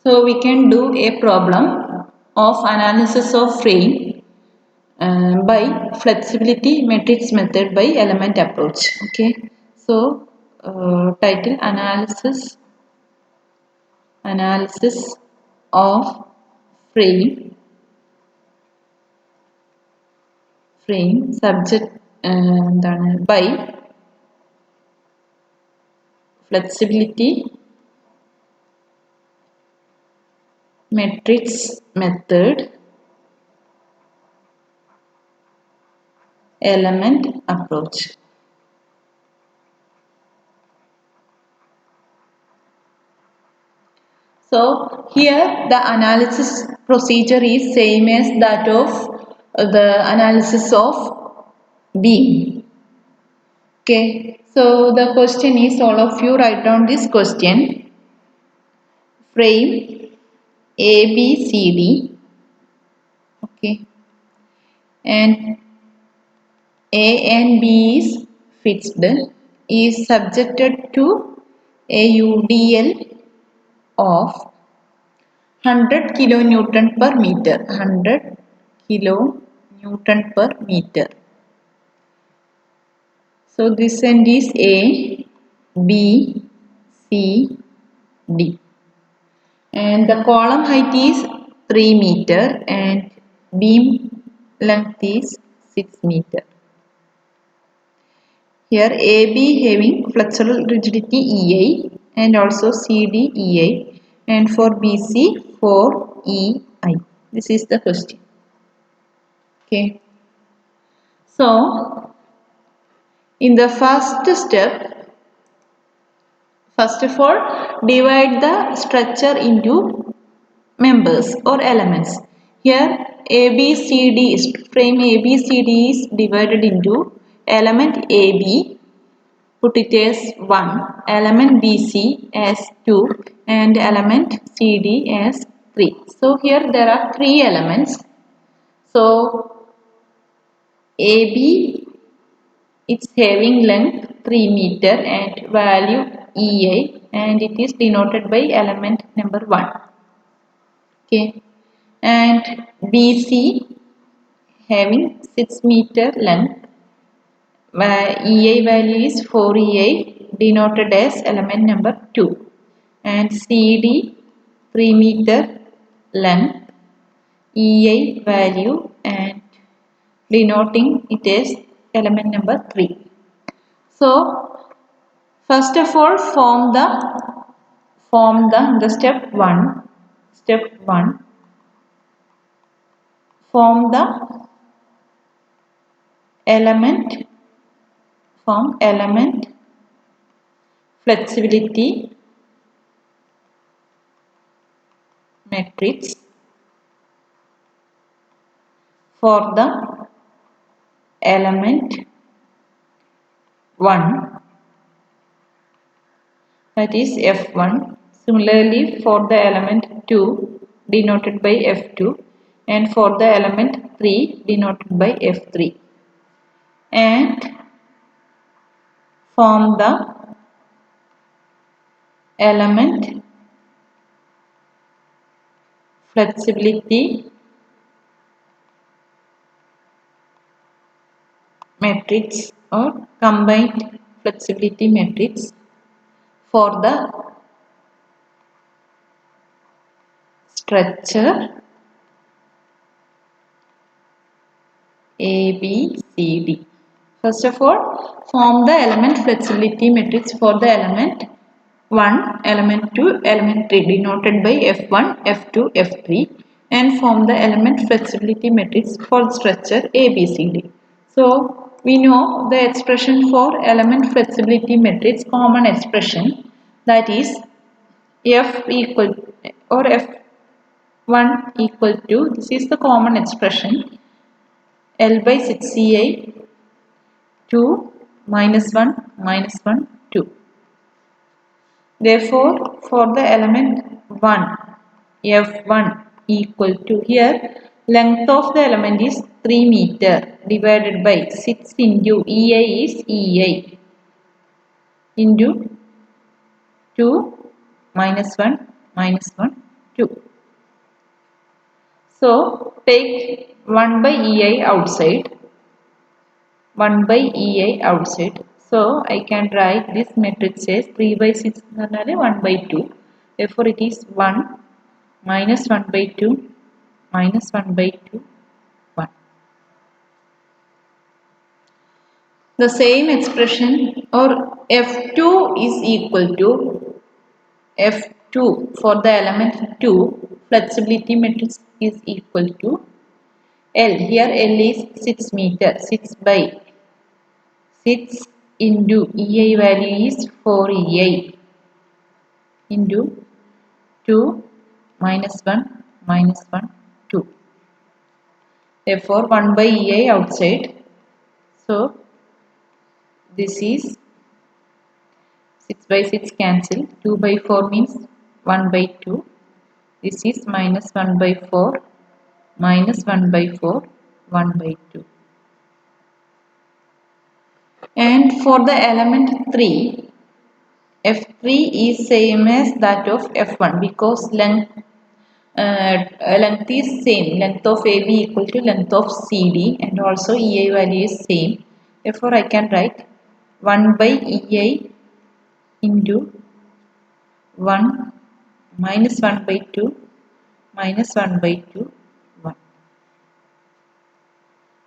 So we can do a problem of analysis of frame by flexibility matrix method by element approach. Okay. So title analysis of frame subject by flexibility matrix method element approach. So here the analysis procedure is same as that of the analysis of beam. Okay, so the question is, all of you write down this question. Frame ABCD, okay, and A and B is fixed, is subjected to a UDL of 100 kilonewton per meter. 100 kilonewton per meter. So this end is A, B, C, D. And the column height is 3 meter and beam length is 6 meter. Here AB having flexural rigidity EI and also CD EI, and for BC 4 EI. This is the question. Okay. So in the first step, first of all, divide the structure into members or elements. Here ABCD, frame ABCD is divided into element AB, put it as 1, element BC as 2 and element CD as 3. So here there are 3 elements. So AB, it's having length 3 meter and value EI, and it is denoted by element number 1. Okay, and BC having 6 meter length, EI value is 4 EI, denoted as element number 2, and CD 3 meter length, EI value, and denoting it as element number 3. So first of all, form the step 1, form the element flexibility matrix for the element 1, that is F1. Similarly for the element 2 denoted by F2, and for the element 3 denoted by F3, and form the element flexibility matrix or combined flexibility matrix for the structure ABCD. First of all, form the element flexibility matrix for the element 1, element 2, element 3 denoted by F1, F2, F3, and form the element flexibility matrix for the structure ABCD. So we know the expression for element flexibility matrix, common expression, that is F equal or F1 equal to, this is the common expression, L by 6CI 2 minus 1 minus 1 2. Therefore, for the element 1, F1 equal to, here length of the element is 3 meter divided by 6 into EI is EI into 2 minus 1 minus 1 2. So take 1 by EI outside. 1 by EI outside. So I can write this matrix as 3 by 6 1 by 2. Therefore it is 1 minus 1 by 2 minus 1 by 2 1. The same expression or F2 is equal to F2 for the element 2 flexibility matrix is equal to L. Here L is 6 meter, 6 by 6 into EI value is 4 EI into 2 minus 1 minus 1 2. Therefore 1 by EI outside. So this is 6 by 6 cancel. 2 by 4 means 1 by 2. This is minus 1 by 4 minus 1 by 4 1 by 2. And for the element 3, F3 is same as that of F1 because length is same. Length of AB equal to length of CD and also EI value is same. Therefore, I can write 1 by EI into 1 minus 1 by 2 minus 1 by 2 1.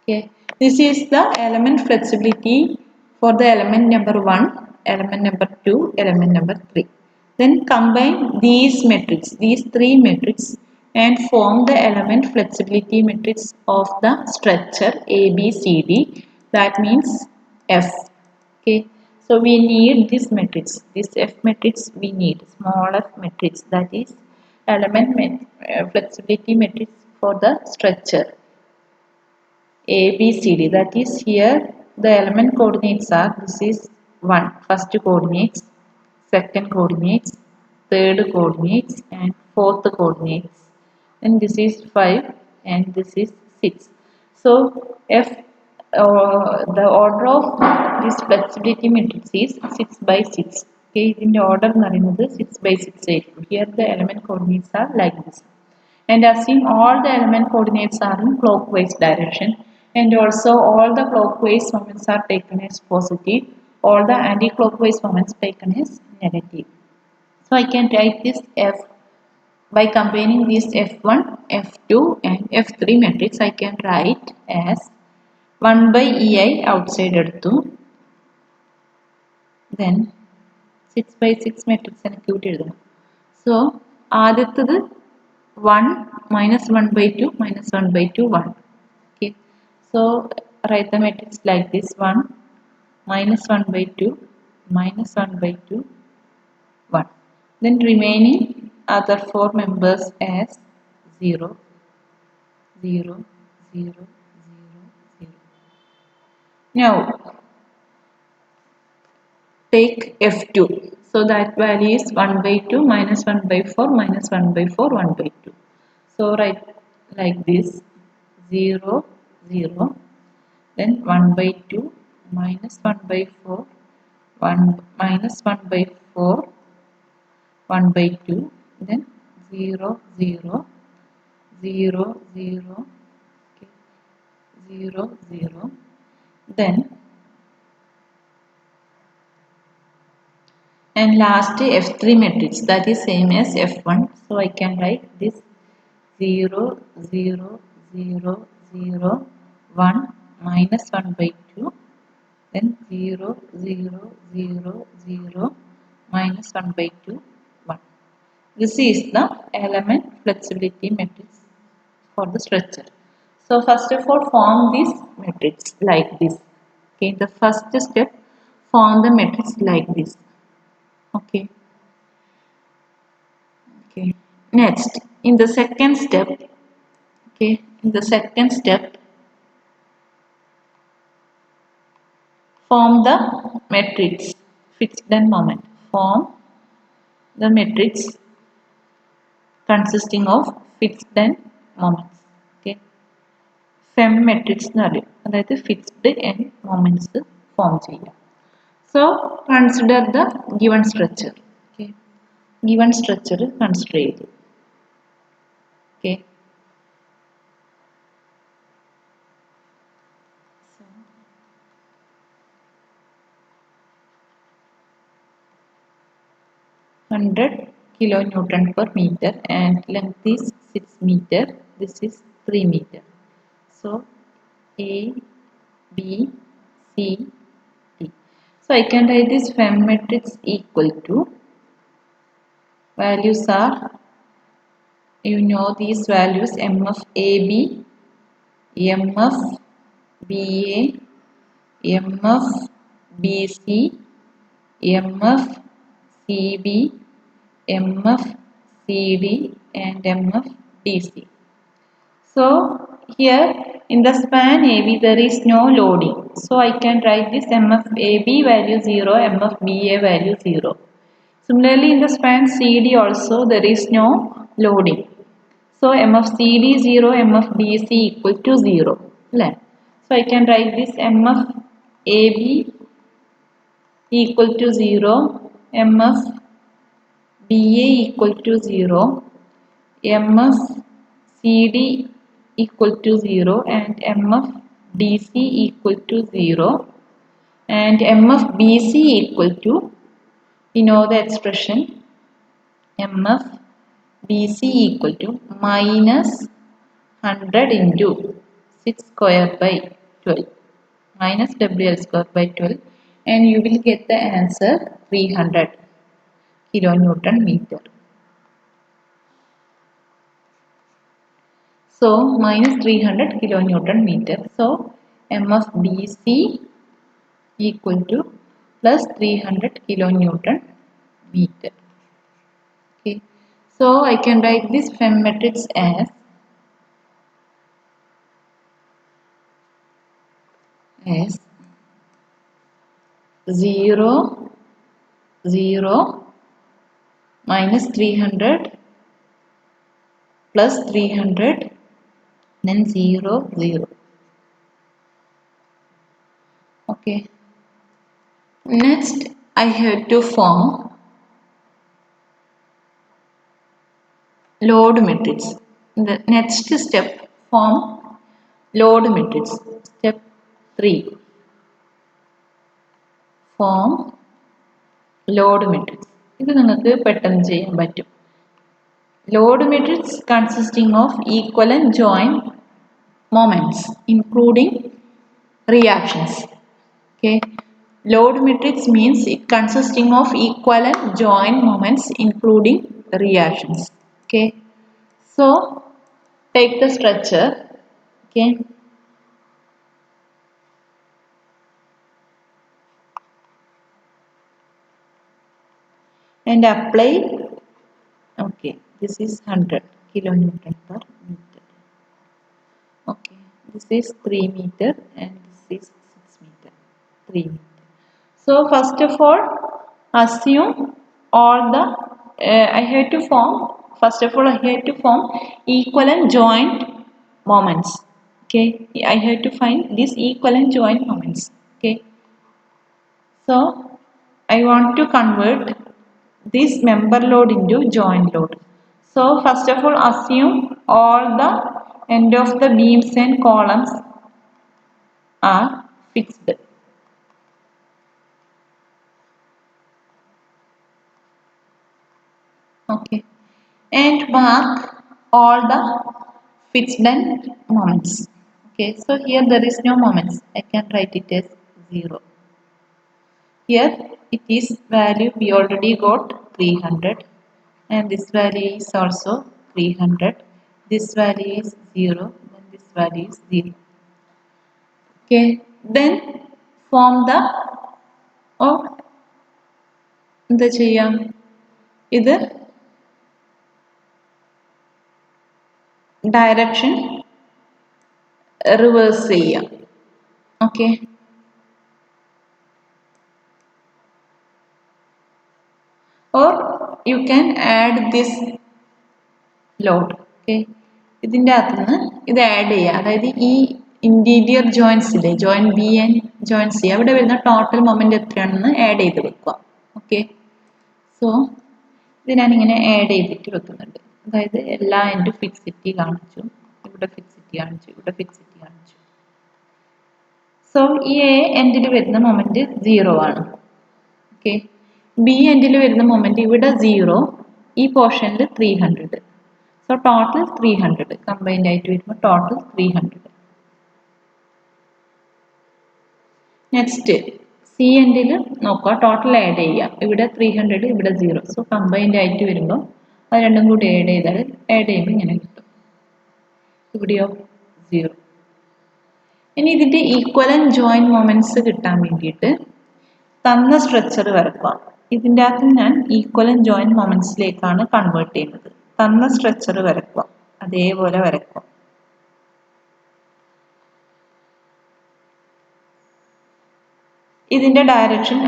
Okay, this is the element flexibility for the element number 1, element number 2, element number 3. Then combine these matrices, these three matrices and form the element flexibility matrix of the structure ABCD, that means F. Okay, so we need this matrix, this F matrix we need, small f matrix, that is element flexibility matrix for the structure ABCD, that is here the element coordinates are, this is 1 first coordinates, second coordinates, third coordinates and fourth coordinates, and this is 5 and this is 6. So F the order of this flexibility matrix is 6 by 6. Okay, in the order 6 by 6 ആയിരിക്കും. Here the element coordinates are like this. And assume all the element coordinates are in clockwise direction and also all the clockwise moments are taken as positive, all the anti-clockwise moments taken as negative. So I can write this F by combining this F1, F2 and F3 matrix. I can write as 1 by EI outside എടുത്തു, then 6 by 6 matrix എനിക്ക് എഴുതണം. So ആദ്യത്തത് 1 minus 1 by 2 minus 1 by 2 1. Okay, so write the matrix like this: 1 minus 1 by 2 minus 1 by 2 1. Then remaining other four members as 0 0 0 0 0. Now take F2. So that value is 1 by 2 minus 1 by 4 minus 1 by 4 1 by 2. So write like this: 0 0, then 1 by 2 minus 1 by 4 1 minus 1 by 4 1 by 2, then 0 0 0 0 okay, 0 0, then and last F3 matrix, that is same as F1. So I can write this 0 0 0 0 1 minus 1 by 2, then 0 0 0 0 minus 1 by 2 1. This is the element flexibility matrix for the structure. So first of all, form this matrix like this. Okay, the first step, form the matrix like this. Okay. Okay, next in the second step, okay, in the second step, form the matrix fixed and moment. Form the matrix consisting of fixed and moments. Okay, FEM matrix എന്ന് പറയും, അതായത് fixed and moments form ചെയ്യാം. So consider the given structure. Okay, given structure consider ചെയ്തു. Okay. So 100 kilonewton per meter and length is 6 meter. This is 3 meter. So A, B, C, D. So I can write this Fem matrix equal to, values are, you know these values, MF AB, MF BA, MF BC, MF CB, MF CD and MF DC. So here in the span AB there is no loading. So I can write this MF AB value 0, MF BA value 0. Similarly in the span CD also there is no loading. So MFCD 0, MFBC equal to 0. So I can write this MFAB equal to 0, MFBA equal to 0, MFCD equal to 0 and MFDC equal to 0 and MFBC equal to, you know the expression, MFBC equal to minus 100 into 6 square by 12 minus WL square by 12 and you will get the answer 300 kilonewton meter. So minus 300 kilonewton meter. So MFBC equal to plus 300 kilonewton meter. Okay. So I can write this Fem matrix as 0, 0, minus 300 plus 300 then 0, 0. Okay. Next I have to form load matrix. The next step, form load matrix. Step 3, form load matrix. ഇത് നിങ്ങൾക്ക് പെട്ടെന്ന് ചെയ്യാൻ പറ്റും. Load matrix consisting of equivalent joint moments including reactions. Okay. Load matrix means it consisting of equivalent joint moments including reactions. Okay. So take the structure. Okay. And apply. Okay. This is 100 kilonewton per meter. Okay. This is 3 meter and this is 6 meter. 3 meter. So first of all, assume all the I have to form. First of all, I have to form equivalent joint moments. Okay, I have to find these equivalent joint moments. Okay, so I want to convert this member load into joint load. So first of all, assume all the end of the beams and columns are fixed. Okay, and mark all the fixed end moments. Okay, so here there is no moments. I can write it as 0. Here it is value we already got 300 and this value is also 300. This value is 0 and this value is 0. Okay, then form the എന്താ ചെയ്യാം ഇത് direction reverse ചെയ്യാം. Okay, or you can add this load. Okay, ഇതിൻ്റെ അകത്തുനിന്ന് ഇത് add ചെയ്യുക, അതായത് ഈ ഇന്റീരിയർ ജോയിൻസ് ഇല്ലേ, joint B and joint C, അവിടെ വരുന്ന ടോട്ടൽ മൊമെന്റ് എത്രയാണെന്ന് ആഡ് ചെയ്ത് വെക്കുക. ഓക്കെ, സോ ഇത് ഞാനിങ്ങനെ ആഡ് ചെയ്തിട്ട് വെക്കുന്നുണ്ട്. അതായത് എല്ലാ എൻഡും ഫിക്സിറ്റി കാണിച്ചു, ഇവിടെ ഫിക്സിറ്റി കാണിച്ചു, ഇവിടെ ഫിക്സിറ്റി കാണിച്ചു. സോ ഈ എ എൻഡിൽ വരുന്ന മൊമെന്റ് 0 ആണ്. ഓക്കെ, ബി എൻഡിൽ വരുന്ന മൊമെന്റ് ഇവിടെ 0, ഈ പോർഷനിൽ 300. സോ ടോട്ടൽ 300 കമ്പൈൻഡ് ആയിട്ട് വരുമ്പോൾ ടോട്ടൽ 300. നെക്സ്റ്റ് സി എൻഡിൽ നോക്കുക, ടോട്ടൽ ആഡ് ചെയ്യാം. ഇവിടെ 300, ഇവിടെ 0. സോ കമ്പൈൻഡ് ആയിട്ട് വരുമ്പോൾ അത് രണ്ടും കൂടി ആഡ് ചെയ്താൽ ഇങ്ങനെ കിട്ടും. ഇവിടെയോ 0. ഇനി ഇതിന്റെ ഈക്വലന്റ് ജോയിന്റ് മൊമെന്റ്സ് കിട്ടാൻ വേണ്ടിയിട്ട് തന്ന സ്ട്രക്ചർ വരക്കാം. ഇതിൻ്റെ അകത്ത് ഞാൻ ഈക്വലന്റ് ജോയിന്റ് മൊമെന്റ്സിലേക്കാണ് കൺവേർട്ട് ചെയ്യുന്നത്. തന്ന സ്ട്രക്ചർ വരക്കാം, അതേപോലെ വരക്കാം. ഇതിന്റെ ഡയറക്ഷൻ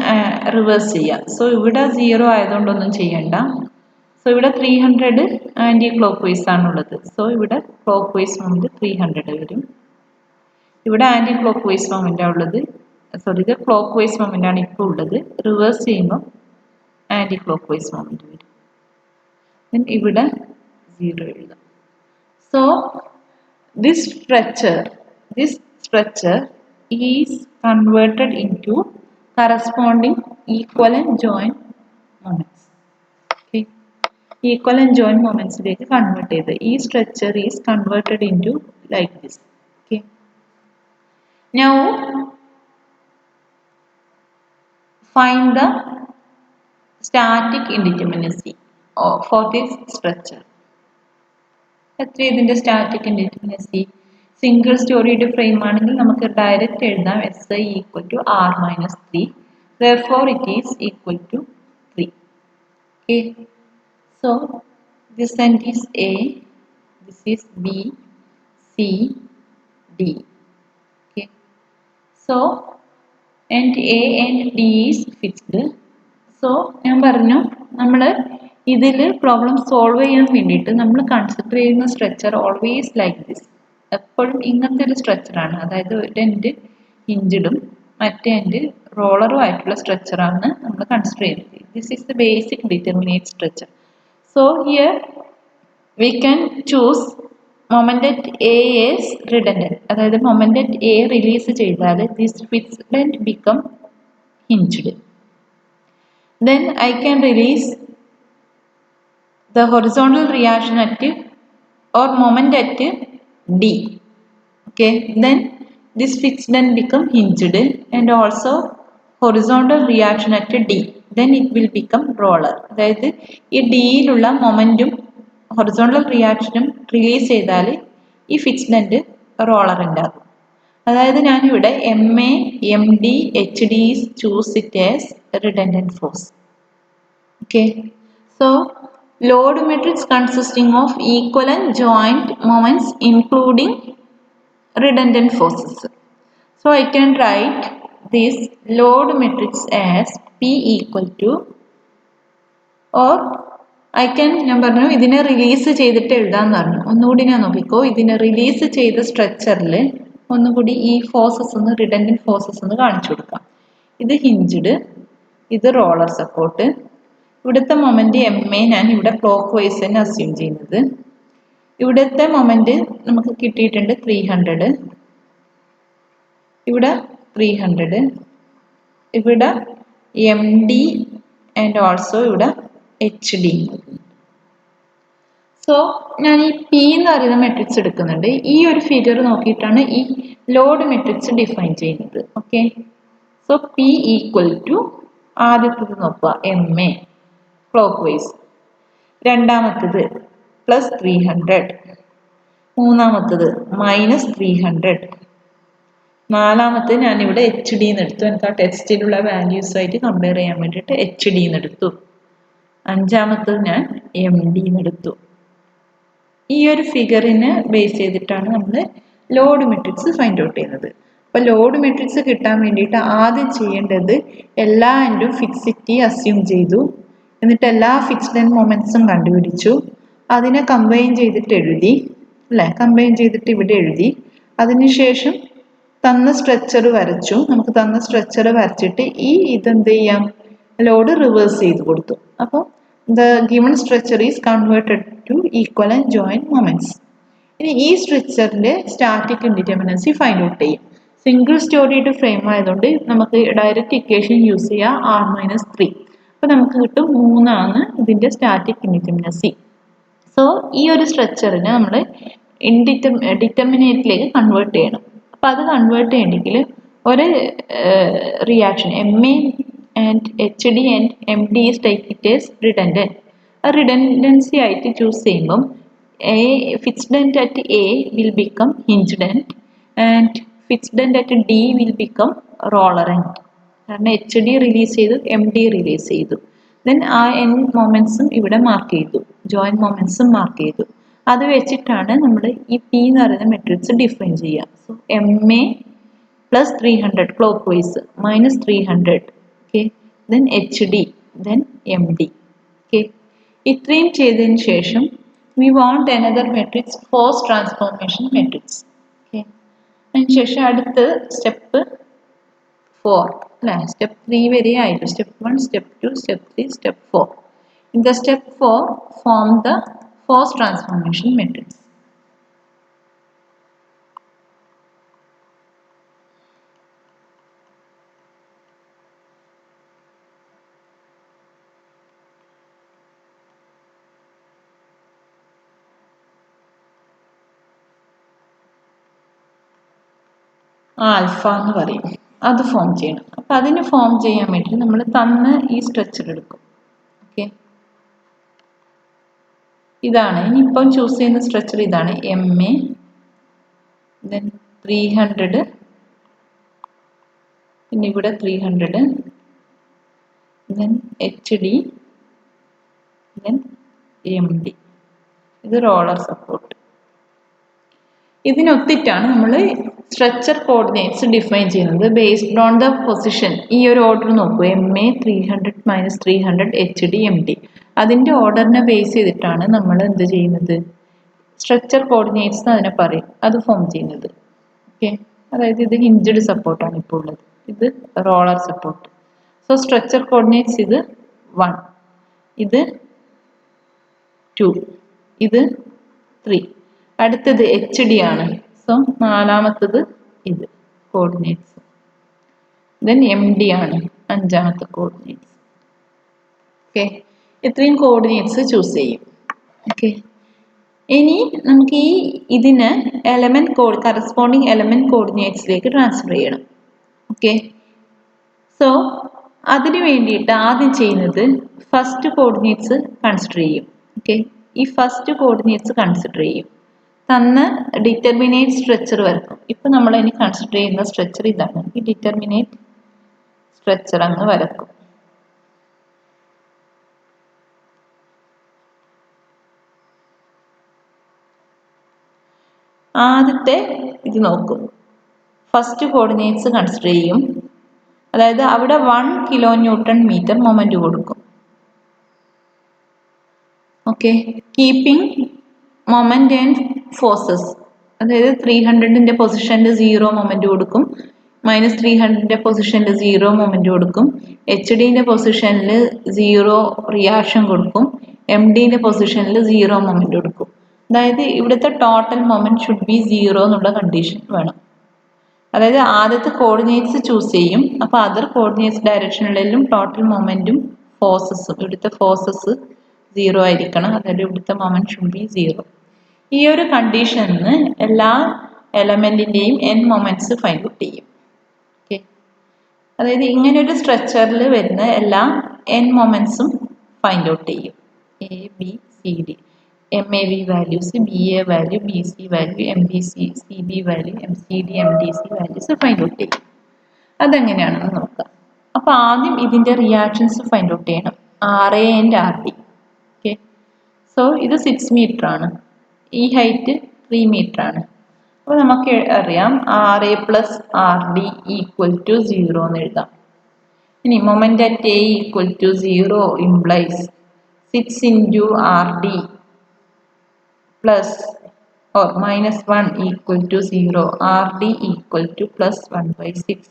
റിവേഴ്സ് ചെയ്യാം. സോ ഇവിടെ 0 ആയതുകൊണ്ടൊന്നും ചെയ്യണ്ട. സോ ഇവിടെ 300 ആന്റി ക്ലോക്ക് വൈസ് ആണുള്ളത്. സോ ഇവിടെ ക്ലോക്ക് വൈസ് മൊമെന്റ് 300 വരും. ഇവിടെ ആന്റി ക്ലോക്ക് വൈസ് മൊമെന്റ് ഉള്ളത്, സോറി ഇത് ക്ലോക്ക് വൈസ് മൊമെന്റ് ആണ് ഇപ്പോൾ ഉള്ളത്. റിവേഴ്സ് ചെയ്യുമ്പോൾ ആന്റി ക്ലോക്ക് വൈസ് മൊമെന്റ് വരും. ഇവിടെ 0 എഴുതാം. So this structure is converted into corresponding equivalent joint moments. Okay, equivalent joint moments lake convert ചെയ്ത് ഈ structure is converted into like this. Okay, now find the static indeterminacy for this structure. എത്ര ഇതിന്റെ static indeterminacy? Single സ്റ്റോറിയുടെ frame ആണെങ്കിൽ നമുക്ക് direct എഴുതാം SI equal to R minus 3. Therefore, it is equal to 3. Okay. So, this end is A, this is B, C, D. Okay. So, end A and D is fixed. So, ഞാൻ പറഞ്ഞു നമ്മൾ ഇതിൽ problem solve ചെയ്യാൻ വേണ്ടിയിട്ട് നമ്മൾ consider ചെയ്യുന്ന structure always like this. എപ്പോഴും ഇങ്ങനത്തെ ഒരു സ്ട്രക്ചറാണ്. അതായത് ഒരു എൻഡ് ഹിഞ്ചിടും മറ്റേ എൻഡ് റോളറും ആയിട്ടുള്ള സ്ട്രക്ചറാണ് നമ്മൾ കൺസിഡർ ചെയ്യുന്നത്. This is the basic determinate structure. So here we can choose moment at A is redundant. അതായത് മൊമെന്റ് അറ്റ് എ റിലീസ് ചെയ്താൽ this fixed end become hinged. Then I can release the horizontal reaction at or moment at D. Okay, then this fixed end become hinged and also horizontal reaction at D. Then it will become roller. അതായത് ഈ ഡിയിലുള്ള momentum horizontal റിയാക്ഷനും release ചെയ്താൽ ഈ fixed end roller ഉണ്ടാകും. അതായത് ഞാനിവിടെ MA, MD, HD choose it as redundant force. Okay, so load matrix consisting of equivalent joint moments including redundant forces. So I can write this load matrix as P equal to, or I can ഞാൻ പറഞ്ഞു ഇതിനെ release ചെയ്തിട്ട് എഴുതാന്ന് പറഞ്ഞു. ഒന്നുകൂടി ഞാൻ നോക്കിക്കോ, ഇതിനെ release ചെയ്ത സ്ട്രക്ചറിൽ ഒന്നുകൂടി ഈ ഫോഴ്സസ് ഒന്ന് റിഡൻഡന്റ് ഫോഴ്സസ് ഒന്ന് കാണിച്ചു കൊടുക്കാം. ഇത് ഹിഞ്ചിഡ്, ഇത് റോളർ സപ്പോർട്ട്. ഇവിടുത്തെ മൊമെന്റ് MA ഞാൻ ഇവിടെ ക്ലോക്ക് വൈസ് തന്നെ അസ്യൂം ചെയ്യുന്നത്. ഇവിടുത്തെ മൊമെന്റ് നമുക്ക് കിട്ടിയിട്ടുണ്ട് 300, ഇവിടെ 300, ഇവിടെ MD ആൻഡ് ഓൾസോ ഇവിടെ HD. സോ ഞാൻ ഈ P എന്ന് പറയുന്ന മെട്രിക്സ് എടുക്കുന്നുണ്ട്. ഈ ഒരു ഫിഗർ നോക്കിയിട്ടാണ് ഈ ലോഡ് മെട്രിക്സ് ഡിഫൈൻ ചെയ്യുന്നത്. Okay, so P equal to ആദ്യത്തേത് നോക്കുക MA ക്ലോക്ക് വൈസ്, രണ്ടാമത്തത് +300, മൂന്നാമത്തത് -300, നാലാമത്തത് ഞാനിവിടെ HD എന്ന് എടുത്തു. എനിക്ക് ആ ടെക്സ്റ്റിലുള്ള വാല്യൂസുമായിട്ട് കമ്പയർ ചെയ്യാൻ വേണ്ടിയിട്ട് HD എന്ന് എടുത്തു. അഞ്ചാമത്തത് ഞാൻ MD എന്ന് എടുത്തു. ഈ ഒരു ഫിഗറിനെ ബേസ് ചെയ്തിട്ടാണ് നമ്മൾ ലോഡ് മെട്രിക്സ് ഫൈൻഡ് ഔട്ട് ചെയ്യുന്നത്. അപ്പോൾ ലോഡ് മെട്രിക്സ് കിട്ടാൻ വേണ്ടിയിട്ട് ആദ്യം ചെയ്യേണ്ടത് എല്ലാ എൻഡും ഫിക്സിറ്റി അസ്യൂം ചെയ്തു, എന്നിട്ട് എല്ലാ ഫിക്സ്ഡ് എൻഡ് മൊമെന്റ്സും കണ്ടുപിടിച്ചു, അതിനെ കമ്പൈൻ ചെയ്തിട്ട് എഴുതി അല്ലേ, കമ്പൈൻ ചെയ്തിട്ട് ഇവിടെ എഴുതി. അതിനുശേഷം തന്ന സ്ട്രക്ചർ വരച്ചു. നമുക്ക് തന്ന സ്ട്രക്ചർ വരച്ചിട്ട് ഇതെന്ത് ചെയ്യാം, ലോഡ് റിവേഴ്സ് ചെയ്ത് കൊടുത്തു. അപ്പോൾ the given structure is converted to equivalent joint moments. ഇനി ഈ സ്ട്രക്ചറിന്റെ സ്റ്റാറ്റിക് ഇൻഡിറ്റർമിനൻസി ഫൈൻഡ് ഔട്ട് ചെയ്യും. സിംഗിൾ സ്റ്റോറിയുടെ ഫ്രെയിം ആയതുകൊണ്ട് നമുക്ക് ഡയറക്റ്റ് ഇക്വേഷൻ യൂസ് ചെയ്യാം r-3. അപ്പോൾ നമുക്ക് കിട്ടും 3 ആണ് ഇതിന്റെ സ്റ്റാറ്റിക് ഇൻഡിറ്റർമിനൻസി. സോ ഈ ഒരു സ്ട്രക്ചറിനെ നമ്മൾ ഡിറ്റർമിനേറ്റിലേക്ക് കൺവേർട്ട് ചെയ്യണം. അപ്പോൾ അത് കൺവേർട്ട് ചെയ്യണമെങ്കിൽ ഒരു reaction MA and HD and MD is take it as redundant. ആ റിഡൻഡൻസി ആയിട്ട് ചൂസ് ചെയ്യുമ്പം fixed end at A will become hinged end and fixed end at D will become roller end. കാരണം HD release ചെയ്തു MD release ചെയ്തു. Then ആ n മൊമെന്റ്സും ഇവിടെ mark ചെയ്തു, joint മൊമെന്റ്സും mark ചെയ്തു. അത് വെച്ചിട്ടാണ് നമ്മൾ ഈ P എന്ന് പറയുന്ന മെട്രിക്സ് ഡിഫൈൻ ചെയ്യുക. So MA plus 300 clockwise minus 300. Okay, then HD, then MD. Okay, ഇത്രയും ചെയ്തതിന് ശേഷം we want another matrix, force transformation matrix. Okay, അതിന് ശേഷം അടുത്ത സ്റ്റെപ്പ് 4 അല്ലേ, സ്റ്റെപ്പ് 3 വരെ ആയിരുന്നു. Step 1, step 2, step 3, step 4. In the step 4 form the force transformation matrix. Alpha എന്ന് പറയും, അത് ഫോം ചെയ്യണം. അപ്പം അതിന് ഫോം ചെയ്യാൻ വേണ്ടി നമ്മൾ തന്ന ഈ സ്ട്രക്ചർ എടുക്കും. ഓക്കെ, ഇതാണ് ഇനിയിപ്പം ചൂസ് ചെയ്യുന്ന സ്ട്രക്ചർ. ഇതാണ് MA, ദെൻ 300, പിന്നെ ഇവിടെ 300, ദെൻ HD, ദെൻ MD. ഇത് റോളർ സപ്പോർട്ട്. ഇതിനൊത്തിട്ടാണ് നമ്മൾ സ്ട്രക്ചർ കോർഡിനേറ്റ്സ് ഡിഫൈൻ ചെയ്യുന്നത് ബേസ്ഡ് ഓൺ ദ പൊസിഷൻ. ഈ ഒരു ഓർഡർ നോക്കൂ, MA 300 മൈനസ് 300 HD MD. അതിൻ്റെ ഓർഡറിനെ ബേസ് ചെയ്തിട്ടാണ് നമ്മൾ എന്ത് ചെയ്യുന്നത്, സ്ട്രക്ചർ കോർഡിനേറ്റ്സ് അതിനെ പറയും, അത് ഫോം ചെയ്യുന്നത്. ഓക്കെ, അതായത് ഇത് ഹിഞ്ച്ഡ് സപ്പോർട്ടാണ് ഇപ്പോൾ ഉള്ളത്, ഇത് roller support. So structure coordinates ഇത് 1, ഇത് 2, ഇത് 3. അടുത്തത് HD ആണ്. സോ നാലാമത്തത് ഇത് കോർഡിനേറ്റ്സ്. ദെൻ MD ആണ് അഞ്ചാമത്തെ കോർഡിനേറ്റ്സ്. ഓക്കെ, ഇത്രയും കോർഡിനേറ്റ്സ് ചൂസ് ചെയ്യും. ഓക്കെ, ഇനി നമുക്ക് ഇതിന് കറസ്പോണ്ടിങ് എലമെന്റ് കോർഡിനേറ്റ്സിലേക്ക് ട്രാൻസ്ഫർ ചെയ്യണം. ഓക്കെ, സോ അതിന് വേണ്ടിയിട്ട് ആദ്യം ചെയ്യുന്നത് ഫസ്റ്റ് കോർഡിനേറ്റ്സ് കൺസിഡർ ചെയ്യും. ഓക്കെ, ഈ ഫസ്റ്റ് കോർഡിനേറ്റ്സ് കൺസിഡർ ചെയ്യും, തന്ന ഡിറ്റർമിനേറ്റ് സ്ട്രക്ചർ വരക്കും. ഇപ്പം നമ്മൾ ഇനി കൺസിഡർ ചെയ്യുന്ന സ്ട്രക്ചർ ഇതാണ്. ഈ ഡിറ്റർമിനേറ്റ് സ്ട്രക്ചർ അങ്ങ് വരക്കും. ആദ്യത്തെ ഇത് നോക്കും, ഫസ്റ്റ് കോർഡിനേറ്റ്സ് കൺസിഡർ ചെയ്യും. അതായത് അവിടെ 1 kN/m മൊമെന്റ് കൊടുക്കും. Okay, keeping moment and forces. അതായത് 300ന്റെ പൊസിഷനിൽ 0 മൊമെന്റ് കൊടുക്കും, മൈനസ് 300ന്റെ പൊസിഷനിൽ 0 മൊമെന്റ് കൊടുക്കും, HDന്റെ പൊസിഷനിൽ 0 റിയാക്ഷൻ കൊടുക്കും, MDന്റെ പൊസിഷനിൽ 0 മൊമെന്റ് കൊടുക്കും. അതായത് ഇവിടുത്തെ ടോട്ടൽ മൊമെന്റ് ഷുഡ് ബി 0 എന്നുള്ള കണ്ടീഷൻ വേണം. അതായത് ആദ്യത്തെ കോർഡിനേറ്റ്സ് ചൂസ് ചെയ്യും, അപ്പോൾ അതർ കോർഡിനേറ്റ്സ് ഡയറക്ഷനിലും ടോട്ടൽ മൊമെന്റും ഫോഴ്സസും, ഇവിടുത്തെ ഫോഴ്സസ് 0 ആയിരിക്കണം. അതായത് ഇവിടുത്തെ മൊമെന്റ് ഷുഡ് ബി 0. ഈ ഒരു കണ്ടീഷനിൽ എല്ലാ എലമെന്റിന്റെയും n മൊമെന്റ്സ് ഫൈൻഡ് ഔട്ട് ചെയ്യും. ഓക്കെ, അതായത് ഇങ്ങനെ ഒരു സ്ട്രക്ചറിൽ വരുന്ന എല്ലാ n മൊമെന്റ്സും ഫൈൻഡ് ഔട്ട് ചെയ്യും. ABCD, MAV values, BA value, BC value, MBC CB value, MCD MDC values find out ചെയ്യും. അതെങ്ങനെയാണെന്ന് നോക്കാം. അപ്പോൾ ആദ്യം ഇതിൻ്റെ റിയാക്ഷൻസ് ഫൈൻഡ് ഔട്ട് ചെയ്യണം, RA and RD. Okay, so ഇത് 6 മീറ്റർ ആണ്, ഈ ഹൈറ്റ് 3 മീറ്റർ ആണ്. അപ്പോൾ നമുക്ക് അറിയാം RA plus RD equal to 0 എന്ന് എഴുതാം. ഇനി moment at A equal to 0 implies 6 into RD plus or minus 1 equal to 0, RD equal to plus 1/6,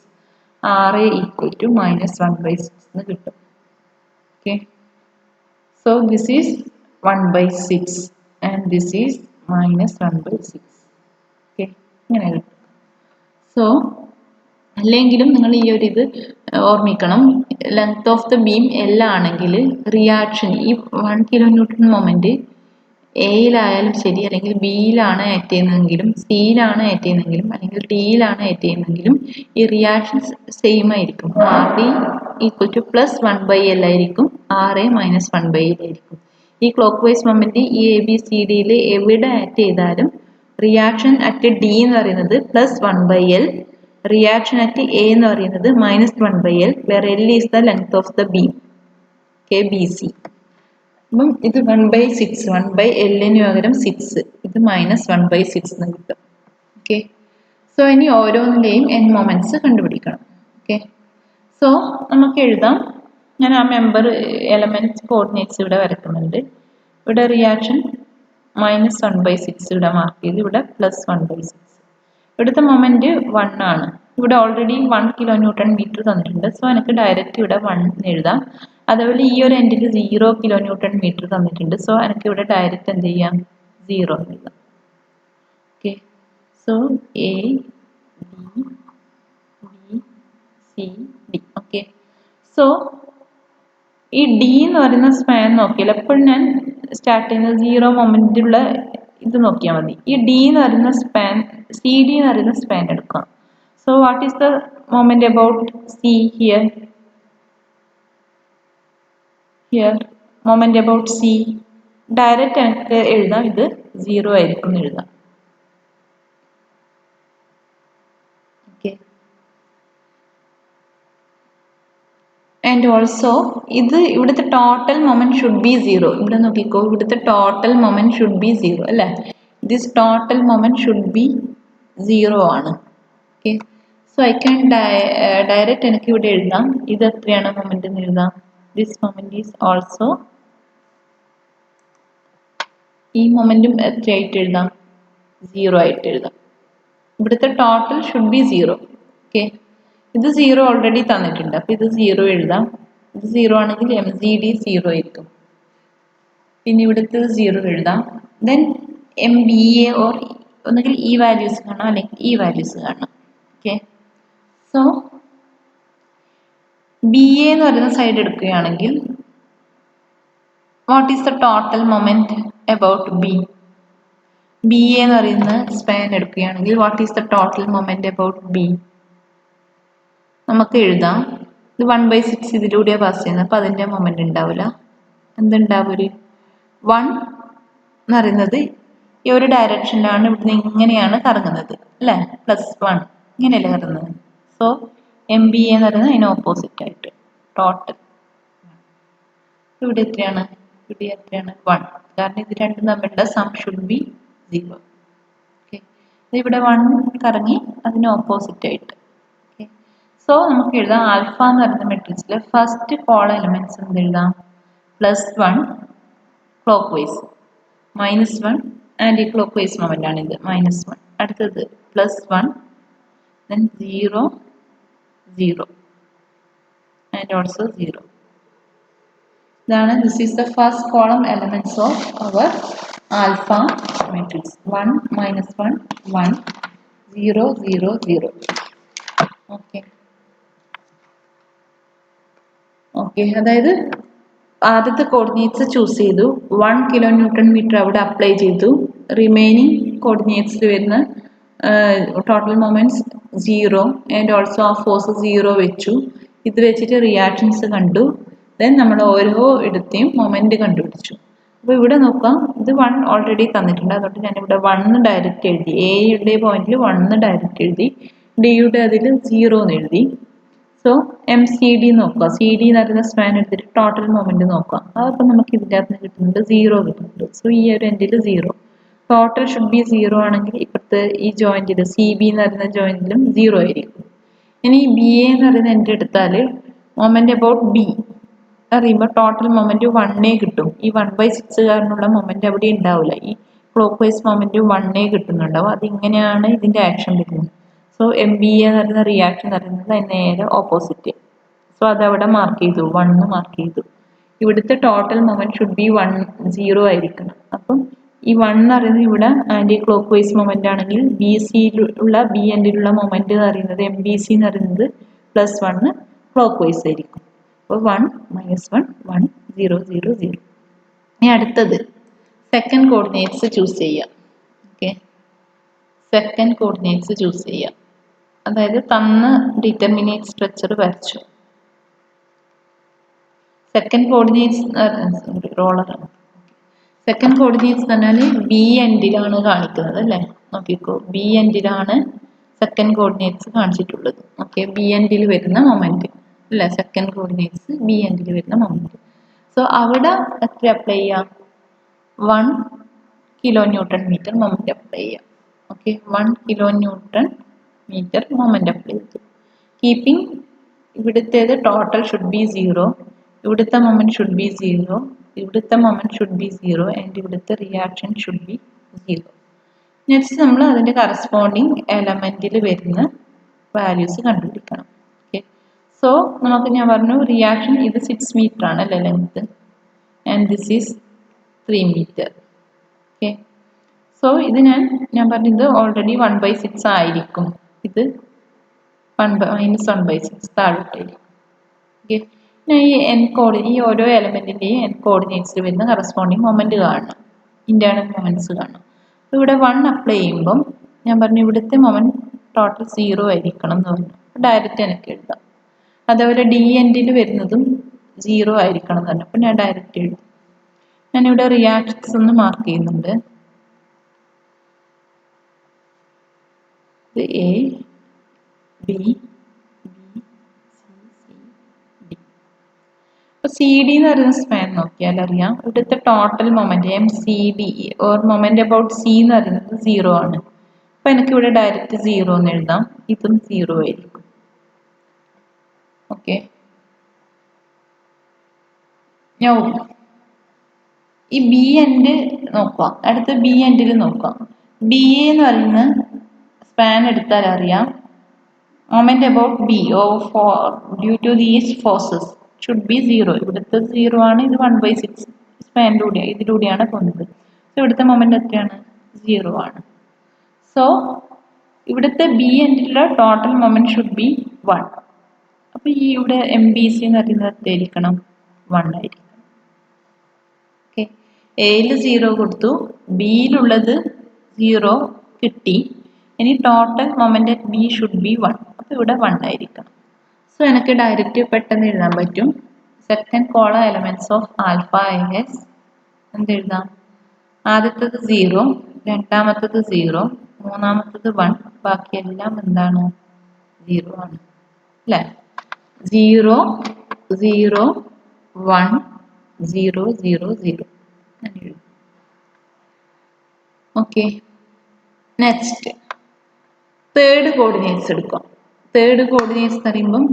RA equal to minus 1/6 എന്ന് കിട്ടും. Okay, So this is 1 by 6 and this is minus 1 by 6. Okay. So അല്ലെങ്കിലും നിങ്ങൾ ഈ ഒരു ഇത് ഓർമ്മിക്കണം, length of the beam L ആണെങ്കിൽ reaction ഈ 1 കിലോ ന്യൂട്ടൺ മൊമെന്റ് എയിലായാലും ശരി, അല്ലെങ്കിൽ ബിയിലാണ് ആക്ട് ചെയ്യുന്നതെങ്കിലും സിയിലാണ് ആക്ട് ചെയ്യുന്നതെങ്കിലും അല്ലെങ്കിൽ ഡിയിലാണ് ആക്ട് ചെയ്യുന്നതെങ്കിലും ഈ റിയാക്ഷൻസ് സെയിം ആയിരിക്കും. R D equal to plus 1 by L ആയിരിക്കും, R A minus 1 by L ആയിരിക്കും. ഈ ക്ലോക്ക് വൈസ് മൊമെന്റ് ഈ എ ബി സി ഡിയിൽ എവിടെ ആക്ട് ചെയ്താലും റിയാക്ഷൻ അറ്റ് ഡി എന്ന് പറയുന്നത് plus 1 by L, reaction at A എന്ന് പറയുന്നത് minus 1 by L, where L is the length of the beam K B C. അപ്പം ഇത് 1 ബൈ 6, 1 ബൈ എല്ലിന് പകരം 6, ഇത് മൈനസ് 1 ബൈ 6 എന്ന് കിട്ടും. ഓക്കെ. സോ ഇനി ഓരോന്നിൻ്റെയും എൻ മൊമെന്റ്സ് കണ്ടുപിടിക്കണം. ഓക്കെ. സോ നമുക്ക് എഴുതാം. ഞാൻ ആ മെമ്പർ എലമെന്റ്സ് കോർഡിനേറ്റ്സ് ഇവിടെ വരയ്ക്കുന്നുണ്ട്. ഇവിടെ റിയാക്ഷൻ മൈനസ് 1 ബൈ 6 ഇവിടെ മാർക്ക് ചെയ്ത്, ഇവിടെ പ്ലസ് 1 ബൈ 6. ഇവിടുത്തെ മൊമെന്റ് 1 ആണ്. ഇവിടെ ഓൾറെഡി 1 കിലോ ന്യൂട്ടൺ മീറ്റർ തന്നിട്ടുണ്ട്. സോ എനിക്ക് ഡയറക്റ്റ് ഇവിടെ 1 എഴുതാം. അതേപോലെ ഈ ഒരു എൻഡിൽ 0 കിലോ ന്യൂട്ടൺ മീറ്റർ തന്നിട്ടുണ്ട്. സോ എനിക്ക് ഇവിടെ ഡയറക്റ്റ് എന്ത് ചെയ്യാം, 0 എഴുതാം. Okay. So A B B C D. Okay. So ഈ ഡി എന്ന് പറയുന്ന സ്പാൻ നോക്കിയാൽ എപ്പോഴും ഞാൻ സ്റ്റാർട്ട് ചെയ്യുന്നത് 0 മൊമെന്റുള്ള ഇത് നോക്കിയാൽ മതി. ഈ ഡി എന്ന് പറയുന്ന സ്പാൻ സി ഡി എന്ന് പറയുന്ന സ്പാൻ എടുക്കാം. So what is the moment about C here? Here moment about C direct എനിക്ക് എഴുതാം, ഇത് 0 ആയിരിക്കും എഴുതാം. ഓക്കെ. ആൻഡ് ഓൾസോ ഇത് ഇവിടുത്തെ ടോട്ടൽ മൊമെന്റ് ഷുഡ് ബി 0. ഇവിടെ നോക്കിക്കോ, ഇവിടുത്തെ ടോട്ടൽ മൊമെന്റ് ഷുഡ് ബി 0 അല്ലേ? This total moment should be 0 ആണ്. Okay. So I can direct എനിക്ക് ഇവിടെ എഴുതാം, ഇത് എത്രയാണ് മൊമെന്റ് എന്ന് എഴുതാം. ദിസ് മൊമെന്റ് ഈസ് ഓൾസോ, ഈ മൊമെന്റും എത്രയായിട്ട് എഴുതാം, 0 ആയിട്ട് എഴുതാം. ഇവിടുത്തെ ടോട്ടൽ ഷുഡ് ബി 0. ഓക്കെ. ഇത് 0 ഓൾറെഡി തന്നിട്ടുണ്ട്, അപ്പൊ ഇത് 0 എഴുതാം. ഇത് 0 ആണെങ്കിൽ എം ജി ഡി 0 ആയിരിക്കും. പിന്നെ ഇവിടുത്തെ 0 എഴുതാം. Then M B A or ഒന്നുകിൽ ഈ വാല്യൂസ് കാണാം അല്ലെങ്കിൽ ഈ വാല്യൂസ് കാണാം. ഓക്കെ. സോ ബി എ എന്ന് പറയുന്ന സൈഡ് എടുക്കുകയാണെങ്കിൽ what is the total moment about B? B A എന്ന് പറയുന്ന സ്പാൻ എടുക്കുകയാണെങ്കിൽ what is the total moment about B? നമുക്ക് എഴുതാം. ഇത് 1 ബൈ 6 ഇതിലൂടെ പാസ് ചെയ്യുന്നത്, അപ്പൊ അതിന്റെ മൊമെന്റ് ഉണ്ടാവില്ല. എന്തുണ്ടാവും, ഒരു 1 എന്ന് പറയുന്നത് ഈ ഒരു ഡയറക്ഷനിലാണ്, ഇവിടുന്ന് ഇങ്ങനെയാണ് കറങ്ങുന്നത് അല്ലേ, +1 ഇങ്ങനെയല്ലേ കറങ്ങുന്നത്. സോ എം ബി എന്ന് പറയുന്നത് അതിന് ഓപ്പോസിറ്റ് ആയിട്ട് ടോട്ടൽ. ഇവിടെ എത്രയാണ്, ഇവിടെ എത്രയാണ് 1, കാരണം ഇത് രണ്ടും തമ്മിലുള്ള സം ഷുഡ് ബി 0. ഓക്കെ. ഇവിടെ 1 കറങ്ങി അതിന് ഓപ്പോസിറ്റ് ആയിട്ട്. ഓക്കെ. സോ നമുക്ക് എഴുതാം ആൽഫ എന്ന് പറയുന്ന മെട്രിക്സിലെ ഫസ്റ്റ് കോളം എലിമെന്റ്സ് എന്ത് എഴുതാം, +1 clockwise, -1 anti clock vice moment ആണ് ഇത്, -1. അടുത്തത് +1, then 0 0 and also 0. ഇതാണ്, this is the first column elements of our alpha matrix. 1 -1 1 0 0 0. Okay. Okay. അതായത് ആദ്യത്തെ കോർഡിനേറ്റ്സ് ചൂസ് ചെയ്തു, 1 കിലോ ന്യൂട്ടൺ മീറ്റർ അവിടെ അപ്ലൈ ചെയ്തു, റിമൈനിങ് കോർഡിനേറ്റ്സിൽ വരുന്ന ടോട്ടൽ മൊമെന്റ്സ് 0 ആൻഡ് ഓൾസോ ആ ഫോഴ്സ് 0 വെച്ചു. ഇത് വെച്ചിട്ട് റിയാക്ഷൻസ് കണ്ടു. ദെൻ നമ്മൾ ഓരോ ഇടത്തെയും മൊമെന്റ് കണ്ടുപിടിച്ചു. അപ്പോൾ ഇവിടെ നോക്കാം, ഇത് 1 ഓൾറെഡി തന്നിട്ടുണ്ട്, അതുകൊണ്ട് ഞാനിവിടെ 1 ഡയറക്റ്റ് എഴുതി. എയുടെ പോയിന്റിൽ 1 ഡയറക്റ്റ് എഴുതി, ഡിയുടെ അതിൽ 0 എന്ന് എഴുതി. സോ എം സി ഡി നോക്കുക, സി ഡി എന്ന് പറയുന്ന സ്പാൻ എടുത്തിട്ട് ടോട്ടൽ മൊമെന്റ് നോക്കാം. അപ്പോൾ നമുക്ക് ഇതിൻ്റെ അകത്ത് കിട്ടുന്നുണ്ട് 0 കിട്ടുന്നുണ്ട്. സോ ഈ ഒരു എൻഡിൽ 0, ടോട്ടൽ ഷുഡ് ബി 0 ആണെങ്കിൽ ഇപ്പോഴത്തെ ഈ ജോയിന്റിൽ സി ബി എന്ന് പറയുന്ന ജോയിന്റിലും 0 ആയിരിക്കും. ഇനി ബി എ എന്ന് പറയുന്ന എൻഡ് എടുത്താൽ മൊമെന്റ് അബൌട്ട് ബി അറിയുമ്പോൾ ടോട്ടൽ മൊമെന്റ് 1 കിട്ടും. ഈ 1 ബൈ 6 കാരണമുള്ള മൊമെന്റ് അവിടെ ഉണ്ടാവില്ല. ഈ ക്ലോക്ക് വൈസ് മൊമെന്റ് 1 കിട്ടുന്നുണ്ടാവും. അതിങ്ങനെയാണ് ഇതിന്റെ ആക്ഷൻ വരുന്നത്. സോ എം ബി എ എന്ന് പറയുന്ന റിയാക്ഷൻ എന്ന് പറയുന്നത് നേരെ ഓപ്പോസിറ്റ്. സോ അതവിടെ മാർക്ക് ചെയ്തു, 1 മാർക്ക് ചെയ്തു. ഇവിടുത്തെ ടോട്ടൽ മൊമെന്റ് ഷുഡ് ബി 0 ആയിരിക്കണം. അപ്പം ഈ 1 എന്ന് പറയുന്നത് ഇവിടെ ആന്റി ക്ലോക്ക് വൈസ് മൊമെന്റ് ആണെങ്കിൽ ബി സിയിലുള്ള ബി എൻഡിലുള്ള മൊമെന്റ് എന്ന് പറയുന്നത് MBC എന്ന് പറയുന്നത് +1 ക്ലോക്ക് വൈസ് ആയിരിക്കും. അപ്പോൾ 1 - 1 1 0 0 0. ഇനി അടുത്തത് സെക്കൻഡ് കോർഡിനേറ്റ്സ് ചൂസ് ചെയ്യാം. ഓക്കെ, സെക്കൻഡ് കോർഡിനേറ്റ്സ് ചൂസ് ചെയ്യാം. അതായത് തന്ന ഡിറ്റർമിനേറ്റ് സ്ട്രക്ചർ വരച്ചു. സെക്കൻഡ് കോർഡിനേറ്റ്സ് റോളറാണ്. സെക്കൻഡ് കോർഡിനേറ്റ്സ് എന്ന് പറഞ്ഞാൽ ബി എൻഡിലാണ് കാണിക്കുന്നത് അല്ലേ? നോക്കിക്കോ, ബി എൻഡിലാണ് സെക്കൻഡ് കോർഡിനേറ്റ്സ് കാണിച്ചിട്ടുള്ളത്. ഓക്കെ, ബി എൻഡിൽ വരുന്ന മൊമെന്റ് അല്ലേ? സെക്കൻഡ് കോർഡിനേറ്റ്സ് ബി എൻഡിൽ വരുന്ന മൊമെന്റ്. സോ അവിടെ എത്ര അപ്ലൈ ചെയ്യാം? 1 kN/m മൊമെന്റ് അപ്ലൈ ചെയ്യാം. ഓക്കെ, 1 kN/m മൊമെന്റ് അപ്ലൈ ചെയ്തു. കീപ്പിംഗ് ഇവിടുത്തേത് ടോട്ടൽ ഷുഡ് ബി 0, ഇവിടുത്തെ മൊമെന്റ് ഷുഡ് ബി 0, ഇവിടുത്തെ മൊമെന്റ് ഷുഡ് ബി 0 ആൻഡ് ഇവിടുത്തെ റിയാക്ഷൻ ഷുഡ് ബി 0. നെക്സ്റ്റ് നമ്മൾ അതിന്റെ കറസ്പോണ്ടിങ് എലമെന്റിൽ വരുന്ന വാല്യൂസ് കണ്ടുപിടിക്കണം. ഓക്കെ, സോ നമുക്ക് ഞാൻ പറഞ്ഞു റിയാക്ഷൻ ഇത് 6 മീറ്റർ ആണ് അല്ലേ length, and this is 3 metre. Okay, so ഇത് ഞാൻ പറഞ്ഞത് ഓൾറെഡി 1/6 ആയിരിക്കും. ഇത് -1/6 താഴോട്ടായിരിക്കും. ഓക്കെ, ഈ ഓരോ എലമെന്റിന്റെയും n കോർഡിനേറ്റ്സിൽ വരുന്ന കറസ്പോണ്ടിങ് മൊമെന്റ് കാണണം, ഇന്റേണൽ മൊമെന്റ്സ് കാണണം. ഇവിടെ 1 അപ്ലൈ ചെയ്യുമ്പം ഞാൻ പറഞ്ഞു ഇവിടുത്തെ മൊമെന്റ് ടോട്ടൽ 0 ആയിരിക്കണം എന്ന് പറഞ്ഞു. ഡയറക്റ്റ് എനിക്ക് എഴുതാം. അതേപോലെ ഡി എൻഡിൽ വരുന്നതും 0 ആയിരിക്കണം എന്ന് പറഞ്ഞു. അപ്പം ഞാൻ ഡയറക്റ്റ് എഴുതാം. ഞാനിവിടെ റിയാക്ഷൻസ് ഒന്ന് മാർക്ക് ചെയ്യുന്നുണ്ട്. ഇത് എ ബി സി ഡി എന്ന് പറയുന്ന സ്പാൻ നോക്കിയാൽ അറിയാം ഇവിടുത്തെ total moment MCD or moment about C എന്ന് പറയുന്നത് 0 ആണ്. അപ്പൊ എനിക്ക് ഇവിടെ ഡയറക്റ്റ് 0 എന്ന് എഴുതാം. ഇതും 0 ആയിരിക്കും. ഓക്കെ, ഈ ബി എൻഡ് നോക്കാം. അടുത്ത ബി എൻഡിൽ നോക്കാം. ബി എ എന്ന് പറയുന്ന സ്പാൻ എടുത്താൽ അറിയാം moment about B due to these forces should be 0. ഇവിടുത്തെ 0 ആണ്, ഇത് 1/6 സ്പാനിലൂടെ ഇതിലൂടെയാണ് പോകുന്നത്. സോ ഇവിടുത്തെ മൊമെന്റ് എത്രയാണ്? 0 ആണ്. സോ ഇവിടുത്തെ ബി എൻഡിലുള്ള ടോട്ടൽ മൊമെന്റ് ഷുഡ് ബി 1. അപ്പൊ ഈ ഇവിടെ MBC എന്ന് പറയുന്നത് എത്രയായിരിക്കണം? 1 ആയിരിക്കും. ഓക്കെ, എയിൽ 0 കൊടുത്തു, ബിയിലുള്ളത് 0 കിട്ടി. ഇനി total moment at B should be 1. അപ്പൊ ഇവിടെ 1 ആയിരിക്കണം. സോ എനിക്ക് ഡയറക്റ്റ് പെട്ടെന്ന് എഴുതാൻ പറ്റും. Second column elements of alpha S എന്തെഴുതാം? ആദ്യത്തത് 0, രണ്ടാമത്തത് 0, മൂന്നാമത്തത് 1, ബാക്കിയെല്ലാം എന്താണ്? 0 ആണ് അല്ലേ? 0 0 1 0 0 0. ഓക്കെ, നെക്സ്റ്റ് തേർഡ് കോർഡിനേറ്റ്സ് എടുക്കാം. തേർഡ് കോർഡിനേറ്റ്സ് എന്ന് പറയുമ്പം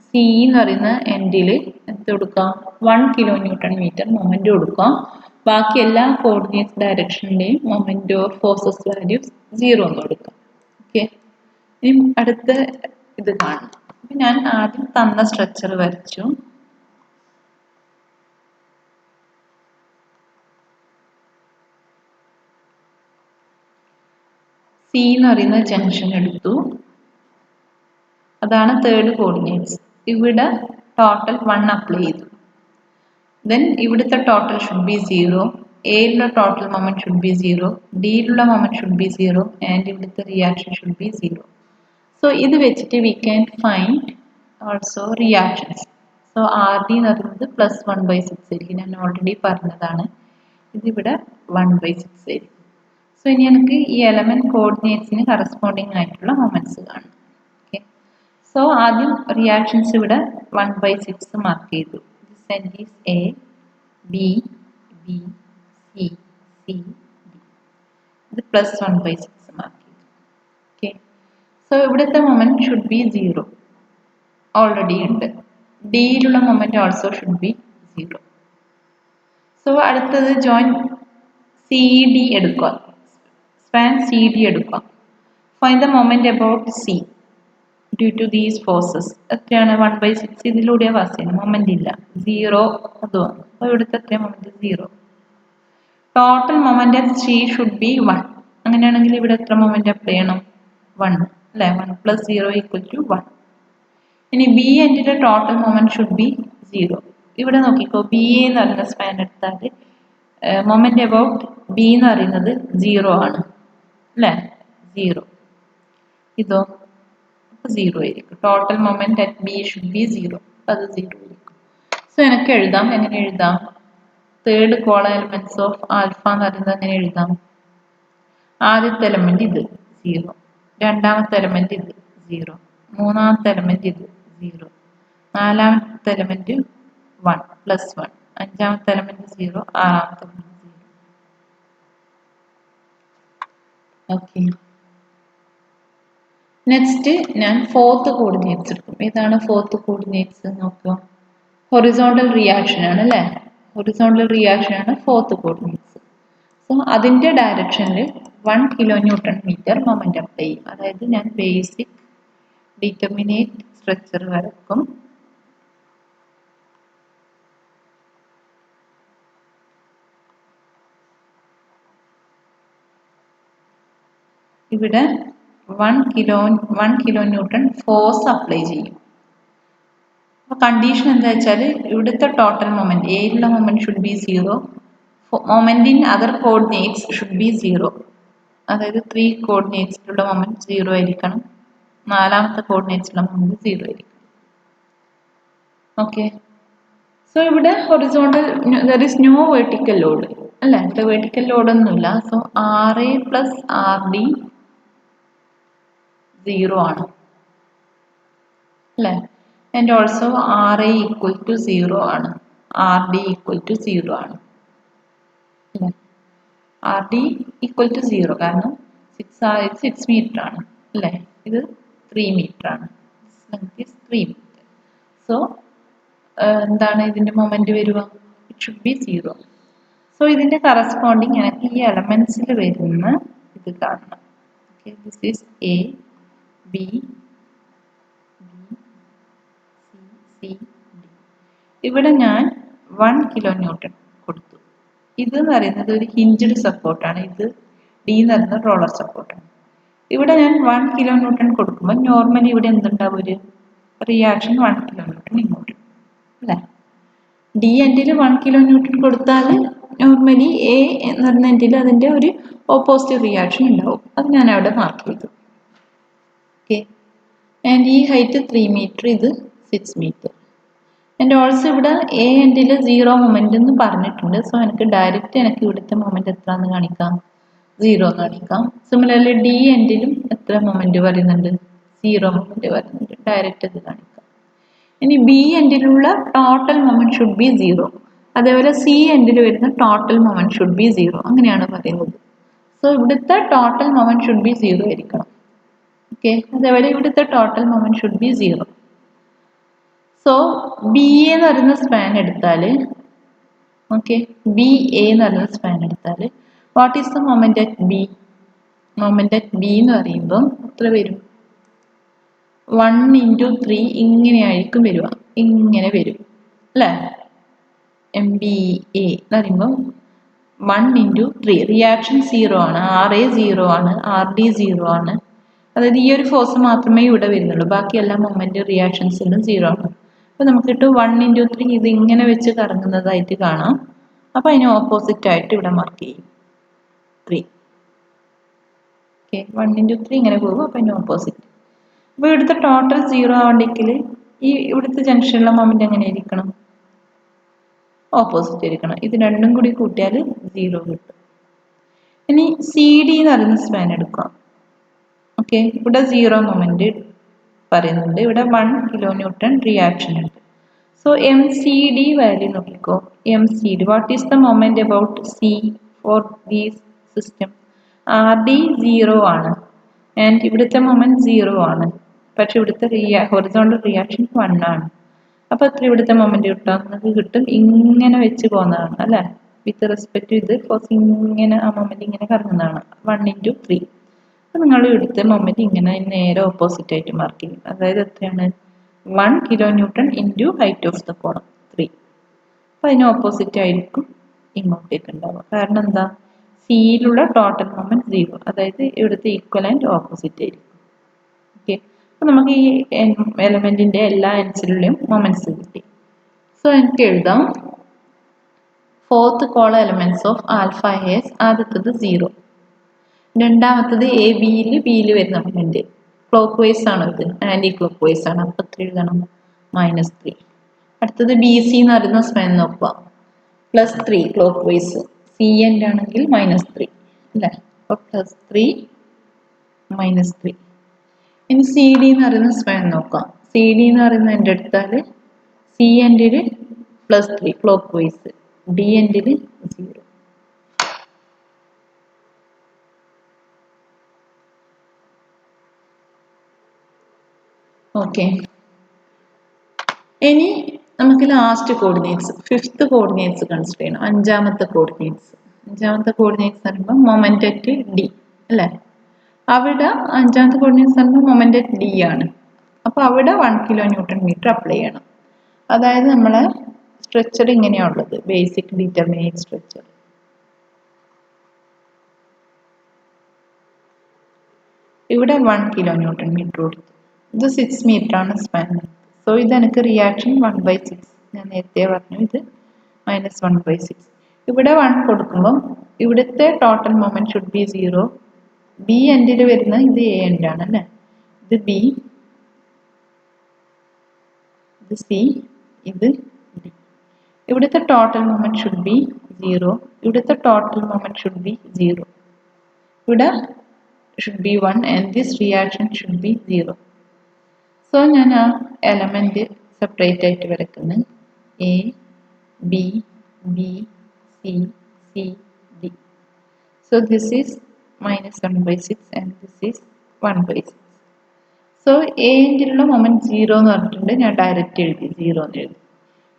സി എന്ന് പറയുന്ന എൻഡിൽ എന്ത് കൊടുക്കാം? 1 kN/m മൊമെന്റ് കൊടുക്കാം. ബാക്കി എല്ലാ കോർഡിനേറ്റ്സ് ഡയറക്ഷൻ്റെയും മൊമെന്റ് ഓർ ഫോഴ്സസ് വാല്യൂസ് 0 എന്ന് കൊടുക്കാം. ഓക്കെ, ഇനി അടുത്ത ഇത് കാണാം. അപ്പം ഞാൻ ആദ്യം തന്ന സ്ട്രക്ചർ വരച്ചു. സി എന്ന് പറയുന്ന ജംഗ്ഷൻ എടുത്തു. അതാണ് തേർഡ് കോർഡിനേറ്റ്സ്. ഇവിടെ ടോട്ടൽ 1 അപ്ലൈ ചെയ്തു. ദെൻ ഇവിടുത്തെ ടോട്ടൽ ഷുഡ് ബി 0, എയിലുള്ള ടോട്ടൽ മൊമെന്റ് ഷുഡ് ബി 0, ഡിയിലുള്ള മൊമെന്റ് ഷുഡ് ബി 0 ആൻഡ് ഇവിടുത്തെ റിയാക്ഷൻ ഷുഡ് ബി 0. സോ ഇത് വെച്ചിട്ട് we can find also reactions. So RD എന്ന് പറയുന്നത് +1/6 ആയിരിക്കും. ഞാൻ ഓൾറെഡി പറഞ്ഞതാണ്. ഇതിവിടെ 1/6 ആയിരിക്കും. സോ ഇനി എനിക്ക് ഈ എലമെന്റ് കോർഡിനേറ്റ്സിന് കറസ്പോണ്ടിങ് ആയിട്ടുള്ള മൊമെന്റ്സ് കാണാം. ഓക്കെ, സോ ആദ്യം റിയാക്ഷൻസ് ഇവിടെ 1/6 മാർക്ക് ചെയ്തു. This is A, B, B, C, C, D. ഇത് +1/6 മാർക്ക് ചെയ്തു. ഓക്കെ, സോ ഇവിടുത്തെ മൊമെന്റ് ഷുഡ് ബി 0 ഓൾറെഡി ഉണ്ട്. ഡിയിലുള്ള moment also should be 0. So അടുത്തത് ജോയിൻ CD എടുക്കുക. സ്പാൻ CD എടുക്കുക. Find the moment about C due to these forces. എത്രയാണ്? 1/6 ഇതിലൂടെ പാസ് ചെയ്യുന്നത്. മൊമെന്റ് ഇല്ല, 0 അത് വന്നു. അപ്പോൾ ഇവിടുത്തെ എത്ര moment 0. Total moment at C should be 1. അങ്ങനെയാണെങ്കിൽ ഇവിടെ എത്ര മൊമെന്റ് അപ്ലൈ ചെയ്യണം? 1 അല്ലേ? 1 + 0 = 1. ഇനി ബി എൻഡിലെ ടോട്ടൽ മൊമെന്റ് ഷുഡ് ബി 0. ഇവിടെ നോക്കിക്കോ, ബി എന്ന് പറയുന്ന സ്പാൻ എടുത്താൽ മൊമെന്റ് അബൌട്ട് ബി എന്ന് പറയുന്നത് 0 ആണ് അല്ലേ? 0. ഇതോ 0 ആയിരിക്കും. Total moment at B should be 0. അത് 0 ആയിരിക്കും. സോ എനിക്ക് എഴുതാം. എങ്ങനെ എഴുതാം? Third column elements of alpha എന്ന് പറയുന്നത് എങ്ങനെ എഴുതാം? ആദ്യത്തെ എലമെന്റ് ഇത് 0, രണ്ടാമത്തെ എലമെന്റ് ഇത് 0, മൂന്നാമത്തെ എലമെന്റ് ഇത് 0, നാലാമത്തെ എലമെന്റ് 1 + 1, അഞ്ചാമത്തെ എലമെന്റ് 0, ആറാമത്തെ എലമെന്റ് 0. ഓക്കെ. നെക്സ്റ്റ് ഞാൻ ഫോർത്ത് കോർഡിനേറ്റ്സ് എടുക്കും. ഏതാണ് ഫോർത്ത് കോർഡിനേറ്റ്സ്? നോക്കുക, ഹൊറിസോണ്ടൽ റിയാക്ഷൻ ആണ് അല്ലേ? ഹൊറിസോണ്ടൽ റിയാക്ഷൻ ആണ് ഫോർത്ത് കോർഡിനേറ്റ്സ്. സോ അതിന്റെ ഡയറക്ഷനിൽ 1 kN/m മൊമെന്റ് അപ്ലൈ ചെയ്യും. അതായത് ഞാൻ ബേസിക് ഡിറ്റർമിനേറ്റ് സ്ട്രക്ചർ വരക്കും. ഇവിടെ 1 kN ഫോഴ്സ് അപ്ലൈ ചെയ്യും. അപ്പോൾ കണ്ടീഷൻ എന്താ വെച്ചാൽ ഇവിടുത്തെ ടോട്ടൽ മൊമെന്റ്, എയിലുള്ള moment should be 0, moment in other coordinates should be 0. അതായത് 3 കോർഡിനേറ്റ്സിലുള്ള മൊമെന്റ് 0 ആയിരിക്കണം, നാലാമത്തെ കോർഡിനേറ്റ്സിലുള്ള മൊമെന്റ് 0 ആയിരിക്കണം. ഓക്കെ. സോ ഇവിടെ horizontal there is no vertical load അല്ലേ? ഇവിടെ വെർട്ടിക്കൽ ലോഡ് ഒന്നുമില്ല. സോ RA + RD 0 ആണ് അല്ലേ? ആൻഡ് ഓൾസോ RA = 0 ആണ്, RD = 0 ആണ് അല്ലേ? RD = 0 കാരണം 6 മീറ്റർ ആണ് അല്ലേ? ഇത് 3 മീറ്റർ ആണ്. 3 മീറ്റർ. സോ എന്താണ് ഇതിന്റെ മൊമെന്റ് വരിക? It should be 0. സോ ഇതിന്റെ കറസ്പോണ്ടിങ് എനിക്ക് ഈ എലമെന്റ്സിൽ വരുന്ന ഇത് കാണണം. Okay, this is A, B, C, D. ഇവിടെ ഞാൻ 1 kN കൊടുത്തു. ഇത് എന്ന് പറയുന്നത് ഒരു ഹിഞ്ച്ഡ് സപ്പോർട്ടാണ്. ഇത് ഡി എന്ന് പറയുന്നത് റോളർ സപ്പോർട്ടാണ്. ഇവിടെ ഞാൻ 1 kN കൊടുക്കുമ്പോൾ നോർമലി ഇവിടെ എന്തുണ്ടാവും? ഒരു റിയാക്ഷൻ 1 kN ഇങ്ങോട്ട് അല്ലേ? ഡി എൻഡിൽ 1 kN കൊടുത്താൽ നോർമലി എ എന്ന് പറയുന്ന എൻഡിൽ അതിൻ്റെ ഒരു ഓപ്പോസിറ്റ് റിയാക്ഷൻ ഉണ്ടാവും. അത് ഞാൻ അവിടെ മാർക്ക് ചെയ്തു. ഓക്കെ. ആൻഡ് ഈ ഹൈറ്റ് 3 മീറ്റർ, ഇത് 6 മീറ്റർ. ആൻഡ് ഓൾസോ ഇവിടെ എ എൻഡിൽ 0 മൊമെന്റ് എന്ന് പറഞ്ഞിട്ടുണ്ട്. സോ എനിക്ക് ഡയറക്റ്റ് എനിക്ക് ഇവിടുത്തെ മൊമെന്റ് എത്രയാണെന്ന് കാണിക്കാം? 0 എന്ന് കാണിക്കാം. സിമിലർലി ഡി എൻഡിലും എത്ര മൊമെന്റ് പറയുന്നുണ്ട്? 0 മൊമെന്റ് പറയുന്നുണ്ട്. ഡയറക്റ്റ് അത് കാണിക്കാം. ഇനി ബി എൻഡിലുള്ള ടോട്ടൽ മൊമെന്റ് ഷുഡ് ബി 0. അതേപോലെ സി എൻഡിൽ വരുന്ന ടോട്ടൽ മൊമെന്റ് ഷുഡ് ബി 0. അങ്ങനെയാണ് പറയുന്നത്. സോ ഇവിടുത്തെ ടോട്ടൽ മൊമെന്റ് ഷുഡ് ബി 0 ആയിരിക്കണം. ഓക്കെ. അതേപോലെ ഇവിടുത്തെ total moment should be 0. So B A എന്ന് പറയുന്ന സ്പാൻ എടുത്താൽ, ഓക്കെ, ബി എ എന്ന് പറയുന്ന സ്പാൻ എടുത്താൽ what is the moment at B? Moment at B എന്ന് പറയുമ്പോൾ എത്ര വരും? 1 × 3 ഇങ്ങനെയായിരിക്കും വരിക. ഇങ്ങനെ വരും അല്ലേ? MBA എന്ന് പറയുമ്പോൾ 1 × 3. റിയാക്ഷൻ 0 ആണ്, RA 0 ആണ്, RD 0 ആണ്. അതായത് ഈ ഒരു ഫോഴ്സ് മാത്രമേ ഇവിടെ വരുന്നുള്ളൂ. ബാക്കി എല്ലാ മൊമെന്റ് റിയാക്ഷൻസിലും 0 ആണ്. അപ്പോൾ നമുക്ക് കിട്ടും 1 × 3 ഇത് ഇങ്ങനെ വെച്ച് കറങ്ങുന്നതായിട്ട് കാണാം. അപ്പോൾ അതിന് ഓപ്പോസിറ്റ് ആയിട്ട് ഇവിടെ മാർക്ക് ചെയ്യും 3. ഓക്കെ, 1 × 3 ഇങ്ങനെ പോകും. അപ്പോൾ അതിന് ഓപ്പോസിറ്റ്. അപ്പോൾ ഇവിടുത്തെ ടോട്ടൽ 0 ആവണ്ടെങ്കിൽ ഈ ഇവിടുത്തെ ജംഗ്ഷനിലുള്ള മൊമെന്റ് എങ്ങനെ ഇരിക്കണം? ഓപ്പോസിറ്റ് ആയിരിക്കണം. ഇത് രണ്ടും കൂടി കൂട്ടിയാൽ 0 കിട്ടും. ഇനി സി ഡി എന്ന് പറയുന്ന സ്പാൻ എടുക്കാം. ഓക്കെ, ഇവിടെ 0 മൊമെന്റ് പറയുന്നുണ്ട്. ഇവിടെ 1 kN റിയാക്ഷൻ ഉണ്ട്. So M C D value നോക്കിക്കോ. M C D, what is the moment about C for these system? R D 0 ആണ് ആൻഡ് ഇവിടുത്തെ മൊമെന്റ് 0 ആണ്. പക്ഷെ ഇവിടുത്തെ ഹൊറിസോണ്ടൽ റിയാക്ഷൻ 1 ആണ്. അപ്പോൾ എത്ര ഇവിടുത്തെ മൊമെന്റ് കിട്ടാം? നമുക്ക് കിട്ടും ഇങ്ങനെ വെച്ച് പോകുന്നതാണ് അല്ലേ? വിത്ത് റെസ്പെക്ട് ടു ഇത് ഫോഴ്സ് ഇങ്ങനെ ആ മൊമെന്റ് ഇങ്ങനെ കറങ്ങുന്നതാണ് 1 × 3. അപ്പോൾ നിങ്ങൾ ഇവിടുത്തെ മൊമെന്റ് ഇങ്ങനെ നേരെ ഓപ്പോസിറ്റ് ആയിട്ട് മാർക്ക് ചെയ്യും. അതായത് എത്രയാണ്? 1 kN × height of the column 3. അപ്പോൾ അതിന് ഓപ്പോസിറ്റ് ആയിരിക്കും ഇങ്ങോട്ടേക്ക് ഉണ്ടാവുക. കാരണം എന്താ, സിയിലുള്ള ടോട്ടൽ മൊമെന്റ് 0, അതായത് ഇവിടുത്തെ ഈക്വൽ ആൻഡ് ഓപ്പോസിറ്റ് ആയിരിക്കും. ഓക്കെ, അപ്പോൾ നമുക്ക് ഈ എലമെന്റിന്റെ എല്ലാ എൻസിലും മൊമെന്റ്സ് കിട്ടി. സോ എനിക്ക് എഴുതാം fourth column elements of alpha S, ആദ്യത്തത് 0, രണ്ടാമത്തത് എ ബിയിൽ വരുന്ന മൊമെന്റ് ക്ലോക്ക് വൈസ് ആണ്, ഇത് ആന്റി ക്ലോക്ക് വൈസ് ആണ്, അപ്പോൾ 3 എഴുതണം -3. അടുത്തത് ബി സി എന്ന് പറയുന്ന സ്പാൻ നോക്കുക, +3 ക്ലോക്ക് വൈസ്, സി എൻഡ് ആണെങ്കിൽ -3 അല്ലേ, അപ്പോൾ +3 -3. ഇനി സി ഡി എന്ന് പറയുന്ന സ്പാൻ നോക്കാം, സി ഡി എന്ന് പറയുന്ന എൻ്റെ എടുത്താൽ സി എൻഡിൽ +3 ക്ലോക്ക് വൈസ്, ഡി എൻഡിൽ 0. ഓക്കെ, ഇനി നമുക്ക് last coordinates, fifth coordinates consider ചെയ്യണം. അഞ്ചാമത്തെ കോർഡിനേറ്റ്സ് എന്ന് പറയുമ്പോൾ മൊമെന്റ് അറ്റ് ഡി അല്ലേ, അവിടെ അഞ്ചാമത്തെ കോർഡിനേറ്റ്സ് പറയുമ്പോൾ മൊമെന്റ് അറ്റ് ഡി ആണ്. അപ്പോൾ അവിടെ 1 kN അപ്ലൈ ചെയ്യണം. അതായത് നമ്മളെ സ്ട്രെച്ചർ ഇങ്ങനെയാണുള്ളത്, ബേസിക് ഡിറ്റർമിനേറ്റ് സ്ട്രെച്ചർ. ഇവിടെ 1 kN കൊടുത്തു, ഇത് 6 മീറ്റർ ആണ് സ്പാൻ. സോ ഇത് എനിക്ക് റിയാക്ഷൻ 1/6, ഞാൻ നേരത്തെ പറഞ്ഞു ഇത് -1/6. ഇവിടെ 1 കൊടുക്കുമ്പോൾ ഇവിടുത്തെ total moment should be 0. B എൻഡിൽ വരുന്ന ഇത് എ എൻഡ് ആണ് അല്ലേ, ഇത് ബി, ഇത് സി, ഇത് ഡി. ഇവിടുത്തെ ടോട്ടൽ മൊമെന്റ് ഷുഡ് ബി 0, ഇവിടുത്തെ ടോട്ടൽ മൊമെന്റ് ഷുഡ് ബി 0, ഇവിടെ should be 1 and this reaction should be 0. So ഞാൻ ആ എലമെന്റ് സെപ്പറേറ്റ് ആയിട്ട് വരയ്ക്കുന്നു, A B B C C D. So this is -1/6 and this is 1/6. So A എൻഡിലുള്ള moment 0 എന്ന് പറഞ്ഞിട്ടുണ്ട്, ഞാൻ ഡയറക്റ്റ് എഴുതി 0 എന്ന് എഴുതി.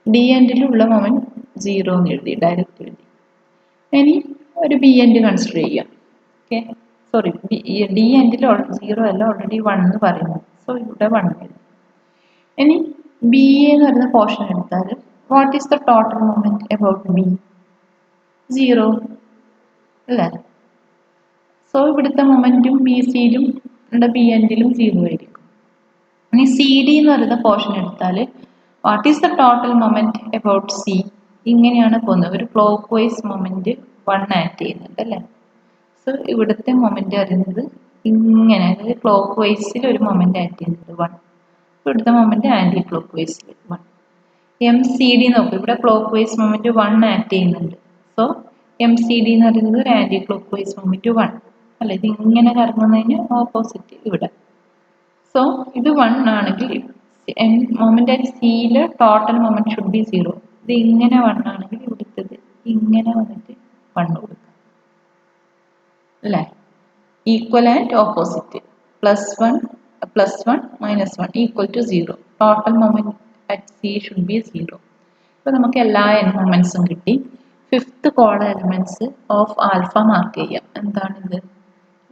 ഡി എൻഡിലുള്ള മൊമെന്റ് 0 എന്ന് എഴുതി, ഡയറക്റ്റ് എഴുതി. ഇനി ഒരു ബി എൻഡ് കൺസിഡർ ചെയ്യാം. ഓക്കെ, സോറി, ഡി എൻഡിൽ 0 അല്ല, ഓൾറെഡി 1 എന്ന് പറയുന്നു. സോ ഇവിടെ 1 എഴുതി. ഇനി ബി എന്ന് പറയുന്ന പോർഷൻ എടുത്താൽ what is the total moment about B? 0 അല്ലേ. സോ ഇവിടുത്തെ മൊമെന്റും ബി സിയിലും ബി എൻഡിലും 0 ആയിരിക്കും. ഇനി സി ഡി എന്ന് പറയുന്ന പോർഷൻ എടുത്താൽ what is the total moment about C? ഇങ്ങനെയാണ് പോകുന്നത്, ഒരു ക്ലോക്ക് വൈസ് മൊമെന്റ് 1 ആക്ട് ചെയ്യുന്നുണ്ട് അല്ലേ. സോ ഇവിടുത്തെ മൊമെന്റ് അറിയുന്നത് ഇങ്ങനെ, അതായത് ക്ലോക്ക് വൈസിൽ ഒരു മൊമെന്റ് ആക്ട് ചെയ്യുന്നുണ്ട് 1, ഇവിടുത്തെ മൊമെന്റ് ആന്റി ക്ലോക്ക് വൈസിൽ 1. എം സി ഡി നോക്കും, ഇവിടെ ക്ലോക്ക് വൈസ് മൊമെന്റ് 1 ആക്ട് ചെയ്യുന്നുണ്ട്. സോ എം സി ഡി എന്ന് പറയുന്നത് ഒരു ആന്റി ക്ലോക്ക് വൈസ് മൊമെന്റ് 1 അല്ല, ഇത് ഇങ്ങനെ കറങ്ങുന്നതിന് ഓപ്പോസിറ്റ് ഇവിടെ. സോ ഇത് 1 ആണെങ്കിൽ മൊമെന്റ് അറ്റ് സിയിലെ ടോട്ടൽ മൊമെന്റ് ഷുഡ് ബി 0. ഇത് ഇങ്ങനെ 1 ആണെങ്കിൽ ഇവിടുത്തത് ഇങ്ങനെ വന്നിട്ട് 1 കൊടുക്കും അല്ലേ. Equal and opposite, +1 -1 equal to 0. Total moment at C should be 0. ഇപ്പോൾ നമുക്ക് എല്ലാ മൊമെന്റ്സും കിട്ടി. Fifth column elements of alpha mark ചെയ്യാം. എന്താണിത്?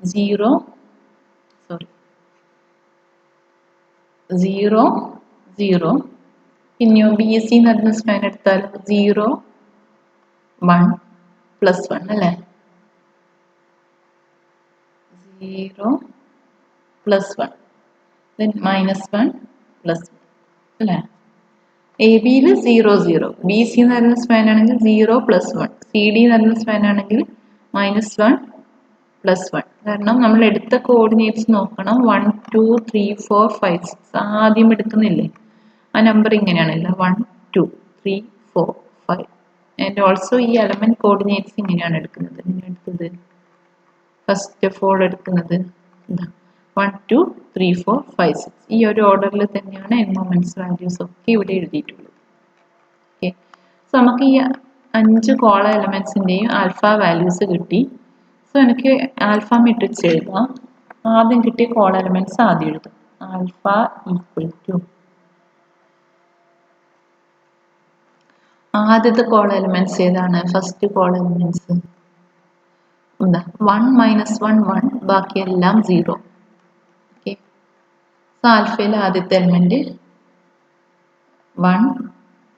0 0 പിന്നെയോ ബി എസ് സി എന്ന് പറയുന്ന സ്പാൻ എടുത്താൽ 0 1 +1 അല്ലേ, 0 +1 then -1 +1 അല്ലേ. എ ബിയിൽ 0 0, ബി സി എന്ന് പറയുന്ന സ്പാൻ ആണെങ്കിൽ 0 +1, സി ഡി എന്ന് പറയുന്ന സ്പാൻ ആണെങ്കിൽ -1 +1. കാരണം നമ്മൾ എടുത്ത കോർഡിനേറ്റ്സ് നോക്കണം, 1 2 3 4 5 6 ആദ്യം എടുക്കുന്നില്ലേ, ആ നമ്പർ ഇങ്ങനെയാണല്ലോ 1 2 3 4 5. ആൻഡ് ഓൾസോ ഈ എലമെന്റ് കോർഡിനേറ്റ്സ് ഇങ്ങനെയാണ് എടുക്കുന്നത്. എടുത്തത് ഫസ്റ്റ് ഓഫ് ഓൾ എടുക്കുന്നത് 1 2 3 4 5 6, ഈ ഒരു ഓർഡറിൽ തന്നെയാണ് മൊമെന്റ്സ് വാല്യൂസ് ഒക്കെ ഇവിടെ എഴുതിയിട്ടുള്ളത്. ഓക്കെ, സോ നമുക്ക് ഈ 5 കോളം എലമെന്റ്സിന്റെയും ആൽഫ വാല്യൂസ് കിട്ടി. സോ എനിക്ക് ആൽഫ മെട്രിക്സ് എഴുതാം. ആദ്യം കിട്ടിയ കോളം എലമെന്റ്സ് ആദ്യം എഴുതും. ആൽഫ ഈക്വൽ ടു, ആദ്യത്തെ കോളം എലമെന്റ്സ് ഏതാണ്? ഫസ്റ്റ് കോളം എലമെന്റ്സ് എന്താ? 1 -1 1, ബാക്കിയെല്ലാം 0. ഓക്കെ, സോ ആൽഫയിലെ ആദ്യത്തെ എലമെന്റ് 1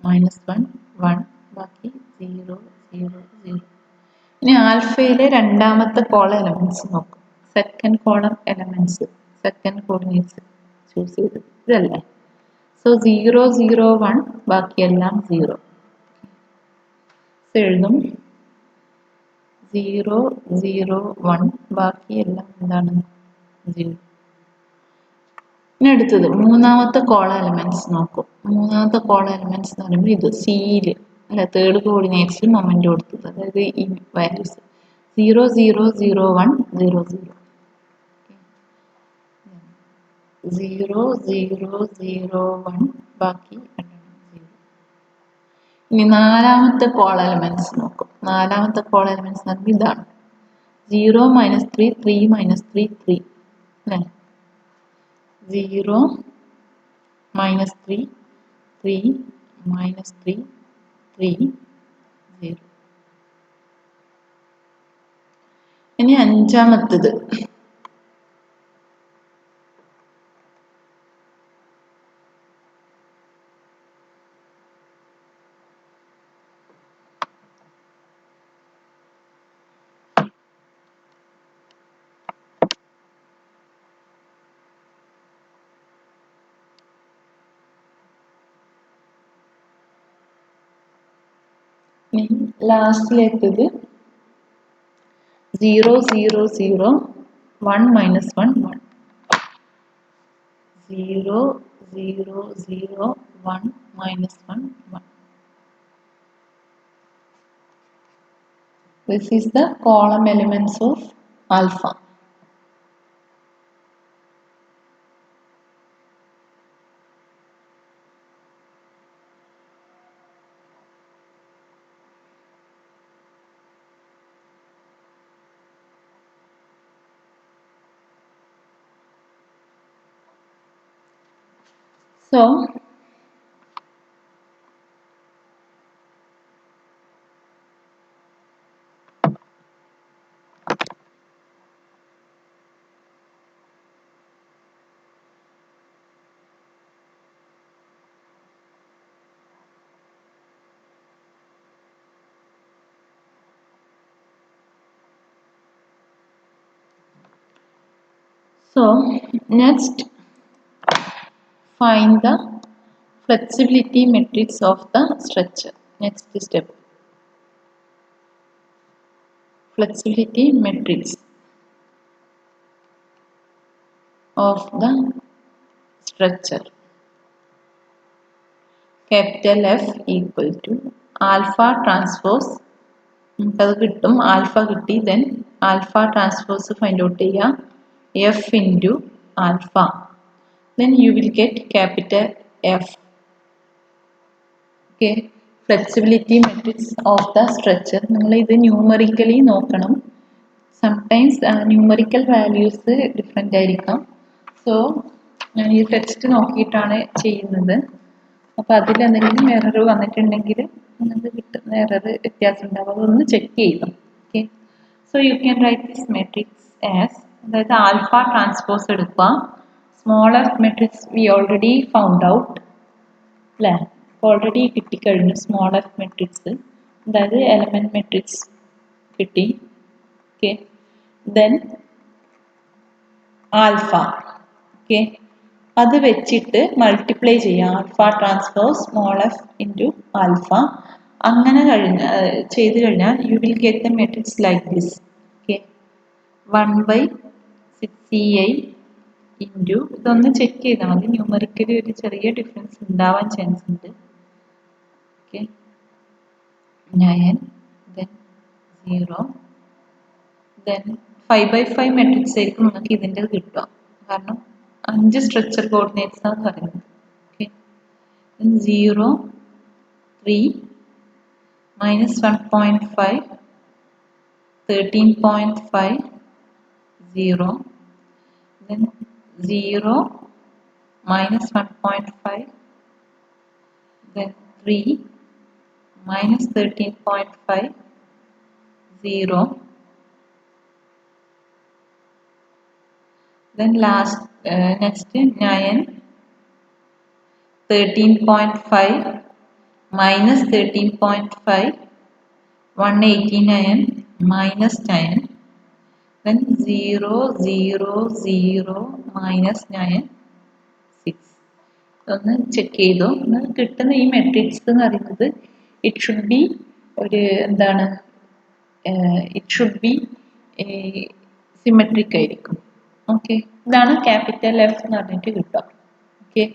-1 1 ബാക്കി 0 0 0. ഇനി ആൽഫയിലെ രണ്ടാമത്തെ കോളം എലമെന്റ്സ് നോക്കും. Second column elements, second coordinates choose ചെയ്ത് ഇതല്ലേ. സോ 0 0 1 ബാക്കിയെല്ലാം 0 എഴുതും. 0 0 1 ബാക്കിയെല്ലാം എന്താണ് 0. ഇനി അടുത്തത് മൂന്നാമത്തെ കോളം എലമെന്റ്സ് നോക്കും. മൂന്നാമത്തെ കോളം എലമെന്റ്സ് എന്ന് പറയുമ്പോൾ ഇത് സിയിൽ അല്ല, തേർഡ് കോർഡിനേറ്റ്സിൽ മൊമെന്റ് കൊടുത്തത്, അതായത് ഈ വാല്യൂസ് 0 0 0 1 0 0 0 0 0 1 ബാക്കി 0. ഇനി നാലാമത്തെ കോളം എലമെന്റ്സ് നോക്കും. നാലാമത്തെ കോളം എലമെന്റ്സ് എന്ന് പറയുമ്പോൾ ഇതാണ് 0 -3 3 -3 3 അല്ലേ. 0 -3 3 -3 3 0. ഇനി അഞ്ചാമത്തത് ലാസ്റ്റിലേത്തത് 0 0 0 1 -1 1 0 0 0 1 -1 1. This is the column elements of alpha. So next find the flexibility matrix of the structure. Next step, flexibility matrix of the structure. Capital F equal to alpha transpose. നമുക്കത് കിട്ടും, alpha കിട്ടി. Then alpha transpose find out ചെയ്യുക, F into alpha. Then you will get capital F. Okay, flexibility matrix of the structure. നിങ്ങൾ ഇത് numerically നോക്കണം. Sometimes numerical values different ആയിരിക്കാം. So ഞാൻ ഈ ടെക്സ്റ്റ് നോക്കിയിട്ടാണ് ചെയ്യുന്നത്. അപ്പോൾ അതിലെന്തെങ്കിലും എറർ വന്നിട്ടുണ്ടെങ്കിൽ നിങ്ങൾക്ക് കിട്ടുന്ന എറർ വ്യത്യാസം ഉണ്ടാവും, അതൊന്ന് ചെക്ക് ചെയ്യണം. Okay, so you can write this matrix as, അതായത് ആൽഫ ട്രാൻസ്പോസ് എടുക്കുക. Small F matrix we already found out അല്ലേ, ഓൾറെഡി കിട്ടിക്കഴിഞ്ഞു സ്മോൾ എഫ് മെട്രിക്സ്, അതായത് എലമെന്റ് മെട്രിക്സ് കിട്ടി. Okay, then alpha. ഓക്കെ, അത് വെച്ചിട്ട് മൾട്ടിപ്ലൈ ചെയ്യാം, alpha transpose small F into alpha. അങ്ങനെ ചെയ്ത് കഴിഞ്ഞാൽ U will get the matrix like this. Okay, 1/6CI into, ഇതൊന്ന് ചെക്ക് ചെയ്താൽ മതി, ന്യൂമറിക്കലി ഒരു ചെറിയ ഡിഫറൻസ് ഉണ്ടാവാൻ ചാൻസ് ഉണ്ട്. ഓക്കെ, 9 ദെൻ 0 ദെൻ 5/5 മെട്രിക്സ് ആയിരിക്കും നിങ്ങൾക്ക് ഇതിൻ്റെ കിട്ടുക, കാരണം 5 സ്ട്രക്ചർ കോർഡിനേറ്റ്സ് ആണ് പറയുന്നത്. Okay, 0 3 -1.5 13.5 0 then 0 -1.5 then 3 -13.5 0 then last next 9 13.5 minus 13.5, 189 minus 10, then 0, 0, 0 minus 9, 6. ഒന്ന് ചെക്ക് ചെയ്തോ. കിട്ടുന്ന ഈ മെട്രിക്സ് എന്ന് പറയുന്നത് ഇറ്റ് ഷുഡ് ബി ഒരു എന്താണ്, ഇറ്റ് ഷുഡ് ബി സിമെട്രിക് ആയിരിക്കും. ഓക്കെ, ഇതാണ് ക്യാപിറ്റൽ എഫ് എന്ന് പറഞ്ഞിട്ട് കിട്ടുക. Okay,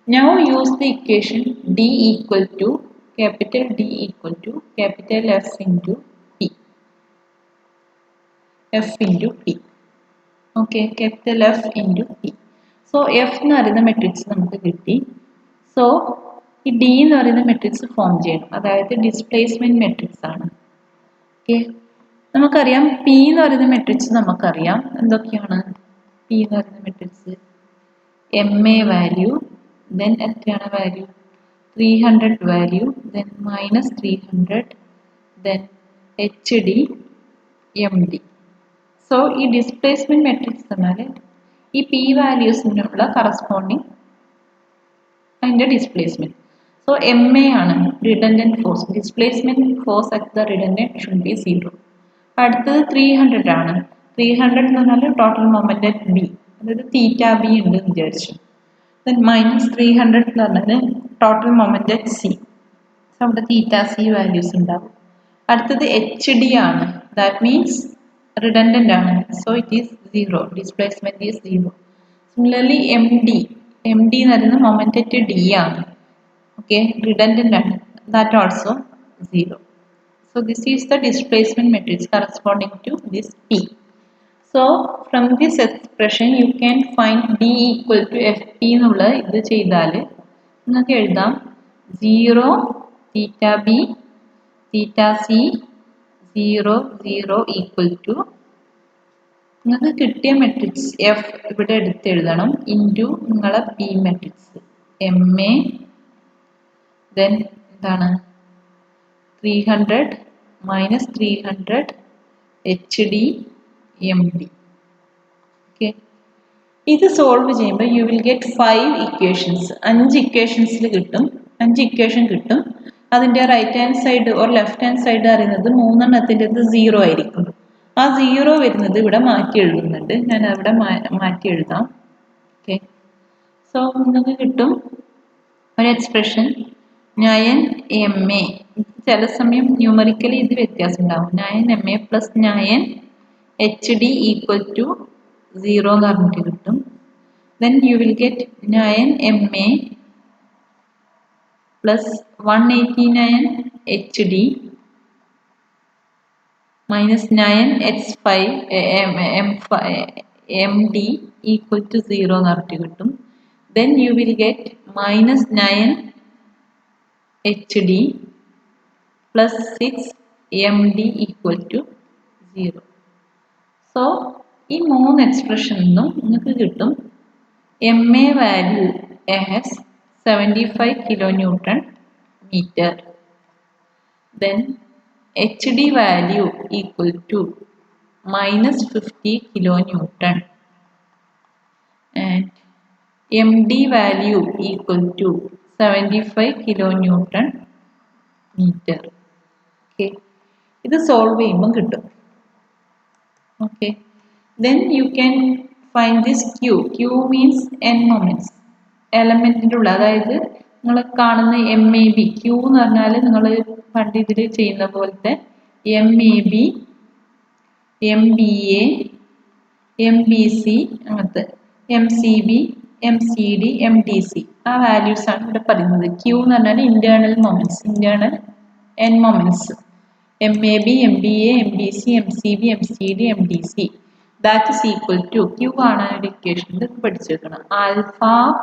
now use the equation D equal to capital D equal to capital F into P. F into P. Okay, capital F into P. So F എന്ന് പറയുന്ന matrix നമുക്ക് കിട്ടി. So ഈ D എന്ന് പറയുന്ന മെട്രിക്സ് ഫോം ചെയ്യണം, അതായത് displacement matrix ആണ്. ഓക്കെ, നമുക്കറിയാം പി എന്ന് പറയുന്ന മെട്രിക്സ് നമുക്കറിയാം എന്തൊക്കെയാണ്. പി എന്ന് പറയുന്ന matrix M A value, then എത്രയാണ് value 300 value, then minus 300, then HD, MD. So, ഈ displacement matrix എന്നാൽ ഈ P valuesനുള്ള corresponding അതിൻ്റെ displacement. So, MA ആണ് redundant force. Displacement force at the redundant should be 0. അടുത്തത് 300 ആണ്. 300 എന്ന് പറഞ്ഞാൽ total moment at B. അതായത് തീറ്റ B ഉണ്ട് എന്ന് വിചാരിച്ചു. Then minus 300 എന്ന് പറഞ്ഞാൽ ടോട്ടൽ മൊമെന്റ് അറ്റ് സി. അവിടെ തീറ്റ സി വാല്യൂസ് ഉണ്ടാവും. അടുത്തത് എച്ച് ഡി ആണ്, ദാറ്റ് മീൻസ് റിഡൻഡന്റ് ആണ്. So it is 0, displacement is 0. Similarly M D എന്ന് പറയുന്നത് മൊമെന്റ് അറ്റ് ഡി ആണ്. ഓക്കെ, റിഡൻഡന്റ് ആണ്, that also 0. So this is the displacement matrix corresponding to this P. So from this expression you can find D equal to FP എന്നുള്ള ഇത് ചെയ്താൽ നിങ്ങൾക്ക് എഴുതാം 0 theta B theta C 0 0 equal to നിങ്ങൾക്ക് കിട്ടിയ matrix F ഇവിടെ എടുത്ത് എഴുതണം ഇൻറ്റു നിങ്ങളെ P matrix M A, then എന്താണ് 300 minus 300 H D MD. Okay, ഇത് സോൾവ് ചെയ്യുമ്പോൾ യു വിൽ ഗെറ്റ് 5 ഇക്വേഷൻസ്. 5 ഇക്വേഷൻസിൽ കിട്ടും, 5 ഇക്വേഷൻ കിട്ടും. അതിൻ്റെ right hand side or left hand side അറിയുന്നത് 3എണ്ണത്തിൻ്റെത് 0 ആയിരിക്കും. ആ 0 വരുന്നത് ഇവിടെ മാറ്റി എഴുതുന്നുണ്ട്, ഞാൻ അവിടെ മാറ്റി എഴുതാം. ഓക്കെ, സോ നിങ്ങൾക്ക് കിട്ടും ഒരു എക്സ്പ്രഷൻ 9MA. ചില സമയം ന്യൂമറിക്കലി ഇത് വ്യത്യാസം ഉണ്ടാവും. 9MA plus 9 HD equal to 0 എന്ന് പറഞ്ഞിട്ട് കിട്ടും. Then you will get 9MA plus 189 HD minus 9H5 MD equal to 0 എന്ന് പറഞ്ഞിട്ട് കിട്ടും. Then you will get minus 9 HD plus 6 MD equal to 0. So ഈ 3 എക്സ്പ്രഷനിൽ നിന്നും നിങ്ങൾക്ക് കിട്ടും M A value as 75 kilo newton metre, then H D value equal to minus 50 kilo newton and M D value equal to 75 kilo newton metre. Okay, ഇത് solve ചെയ്യുമ്പം കിട്ടും. Okay, then you can find this Q. Q means n moments. എലമെന്റിൻ്റെ ഉള്ള, അതായത് നിങ്ങൾ കാണുന്ന M A B Q എന്ന് പറഞ്ഞാൽ നിങ്ങൾ പണ്ട് ഇതിൽ ചെയ്യുന്ന പോലത്തെ M A B M B A M B C അങ്ങനത്തെ M C B M C D M D C ആ വാല്യൂസ് ആണ് ഇവിടെ പറയുന്നത്. ക്യൂ എന്ന് പറഞ്ഞാൽ internal moments, internal N moments. MAB, MBA, MBC, MCB, MCD, MDC. That is equal to Q കാണാനൊരു equation ഇത് പഠിച്ചെടുക്കണം. ആൽഫ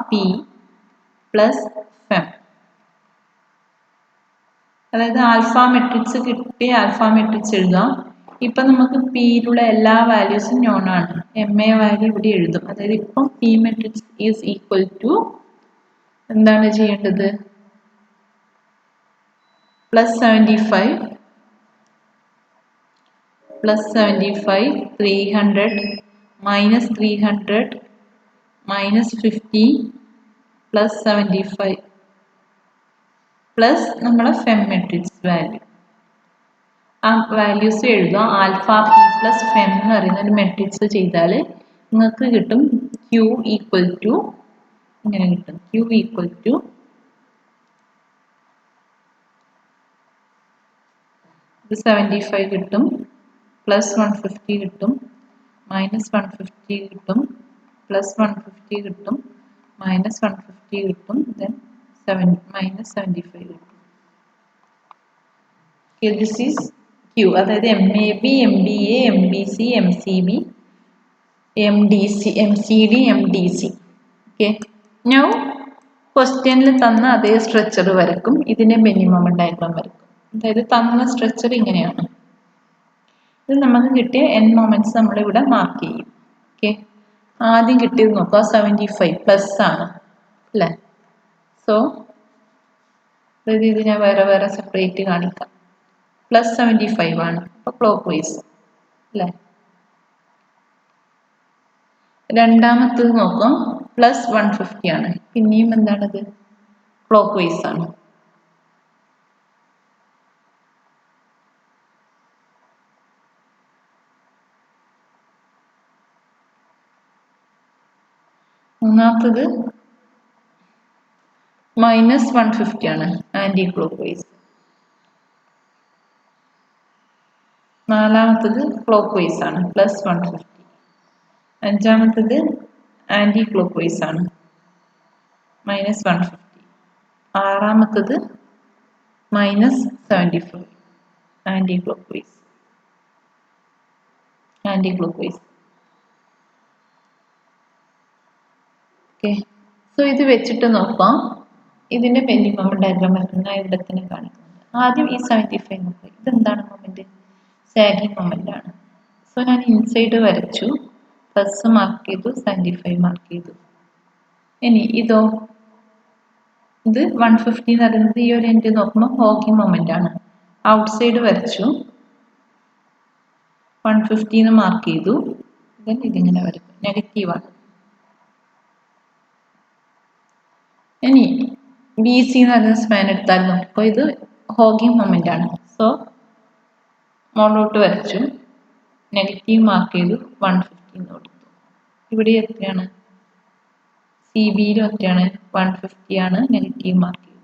പി പ്ലസ് ഫെം, അതായത് ആൽഫ മെട്രിക്സ് കിട്ടി ആൽഫ മെട്രിക്സ് എഴുതാം. ഇപ്പം നമുക്ക് പിയിലുള്ള എല്ലാ വാല്യൂസും നോൺ ആണ്. എം എ വാല്യൂ ഇവിടെ എഴുതും. അതായത് ഇപ്പം P matrix is equal to എന്താണ് ചെയ്യേണ്ടത്, plus 75 plus 75, 300, minus 300, minus 50, plus 75, plus നമ്മളെ ഫെം മെട്രിക്സ് വാല്യൂ. ആ വാല്യൂസ് എഴുതുക. ആൽഫ പി പ്ലസ് ഫെം എന്ന് പറയുന്ന ഒരു മെട്രിക്സ് ചെയ്താൽ നിങ്ങൾക്ക് കിട്ടും ക്യൂ ഈക്വൽ ടു ഇങ്ങനെ കിട്ടും. ക്യൂ ഈക്വൽ ടു ഇത് 75 കിട്ടും, പ്ലസ് 150 കിട്ടും, മൈനസ് 150 കിട്ടും, പ്ലസ് 150 കിട്ടും, മൈനസ് 150 കിട്ടും, ദെൻ മൈനസ് 75 കിട്ടും. This is Q. അതായത് MAB, MBA, MBC, MCB, MDC, MCD, MDC. Okay. Now ക്വസ്റ്റ്യനിൽ തന്ന അതേ സ്ട്രക്ചർ വരക്കും. ഇതിന്റെ മിനിമം ഡയഗ്രാം വരക്കും. അതായത് തന്ന സ്ട്രക്ചർ ഇങ്ങനെയാണ്. ഇത് നമുക്ക് കിട്ടിയ n മൊമെന്റ്സ് നമ്മളിവിടെ മാർക്ക് ചെയ്യും. ഓക്കെ. ആദ്യം കിട്ടിയത് നോക്കുക 75 പ്ലസ് ആണ് അല്ലേ. സോ അതായത് ഇത് ഞാൻ വേറെ വേറെ സെപ്പറേറ്റ് കാണിക്കാം. പ്ലസ് 75 ആണ്. അപ്പോൾ ക്ലോക്ക് വൈസ് അല്ലേ. രണ്ടാമത്തത് നോക്കാം പ്ലസ് 150 ആണ്. പിന്നെയും എന്താണത് ക്ലോക്ക് വൈസ് ആണ്. മൂന്നാമത്തത് മൈനസ് 150 ആണ്, ആന്റി ക്ലോക്ക് വൈസ്. നാലാമത്തത് ക്ലോക്ക് വൈസ് ആണ്, പ്ലസ് 150. അഞ്ചാമത്തത് ആന്റി ക്ലോക്ക് വൈസ് ആണ്, മൈനസ് 150. ആറാമത്തത് minus 75 anticlockwise. Okay. So ഇത് വെച്ചിട്ട് നോക്കാം. ഇതിന്റെ മിനിമം ഡയഗ്രാം വരയ്ക്കുന്ന ഇവിടെ തന്നെ കാണിക്കുന്നുണ്ട്. ആദ്യം ഈ 75 നോക്കുക. ഇതെന്താണ് മൊമെന്റ്? സാഗിങ് മൊമെന്റ് ആണ്. സോ ഞാൻ ഇൻസൈഡ് വരച്ചു, പ്ലസ് മാർക്ക് ചെയ്തു, 75 മാർക്ക് ചെയ്തു. ഇനി ഇതോ, ഇത് 150 എന്ന് പറയുന്നത് ഈ ഒരു എൻഡ് നോക്കുമ്പോൾ ഹോക്കിംഗ് മൊമെന്റ് ആണ്. ഔട്ട്സൈഡ് വരച്ചു, 150 എന്ന് മാർക്ക് ചെയ്തു, ദെൻ ഇതിങ്ങനെ വരും, നെഗറ്റീവാണ്. ഇനി ബി സി എന്ന് പറയുന്ന സ്പാൻ എടുത്താൽ നോക്കിയപ്പോൾ ഇത് ഹോഗിങ് മൊമെന്റ് ആണ്. സോ മോളോട്ട് വരച്ചു, നെഗറ്റീവ് മാർക്ക് ചെയ്തു, 150 എന്ന് കൊടുത്തു. ഇവിടെ എത്രയാണ്? സി ബിയിലും എത്രയാണ്? 150 ആണ്, നെഗറ്റീവ് മാർക്ക് ചെയ്തു.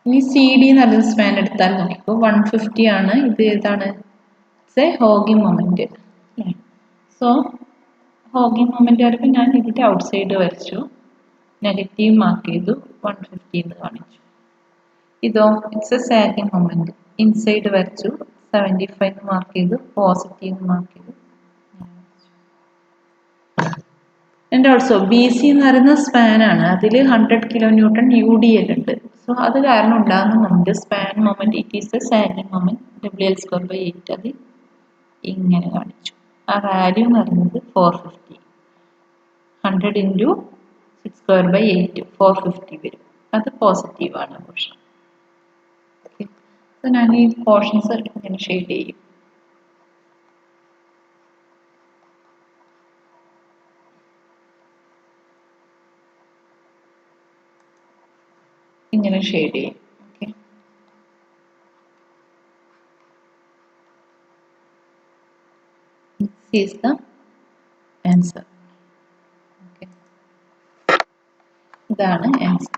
ഇനി സി ഡി എന്ന് പറയുന്ന സ്പാൻ എടുത്താൽ നോക്കിയപ്പോൾ 150 ആണ്. ഇത് ഏതാണ്? ഇറ്റ്സ് എ ഹോഗിങ് മൊമെന്റ് അല്ലേ. സോ ഹോഗിങ് മൊമെന്റ് വരുമ്പോൾ ഞാൻ ഇതിന്റെ ഔട്ട്സൈഡ് വരച്ചു, നെഗറ്റീവ് മാർക്ക് ചെയ്തു, 150 എന്ന് കാണിച്ചു. ഇതോ it's A sagging moment. Inside വരച്ചു, 75 മാർക്ക് ചെയ്തു, പോസിറ്റീവ് മാർക്ക് ചെയ്തു. ആൻഡ് ഓൾസോ ബി സി എന്ന് പറയുന്ന സ്പാൻ ആണ്. അതിൽ 100 kN UDL ഉണ്ട്. സോ അത് കാരണം ഉണ്ടാകുന്ന moment span moment it is A sagging moment, WL²/8. അത് ഇങ്ങനെ കാണിച്ചു. ആ വാല്യൂ എന്ന് പറയുന്നത് 450. 100 × 6²/8 450 വരും. അത് പോസിറ്റീവാണ് പോർഷൻ. ഓക്കെ. സോ ഞാൻ ഈ പോർഷൻസ് ഇങ്ങനെ ഷെയ്ഡ് ചെയ്യും. ഇങ്ങനെ ഷെയ്ഡ് ചെയ്യും. Okay. This is the answer. Okay. ഇതാണ് ആൻസർ.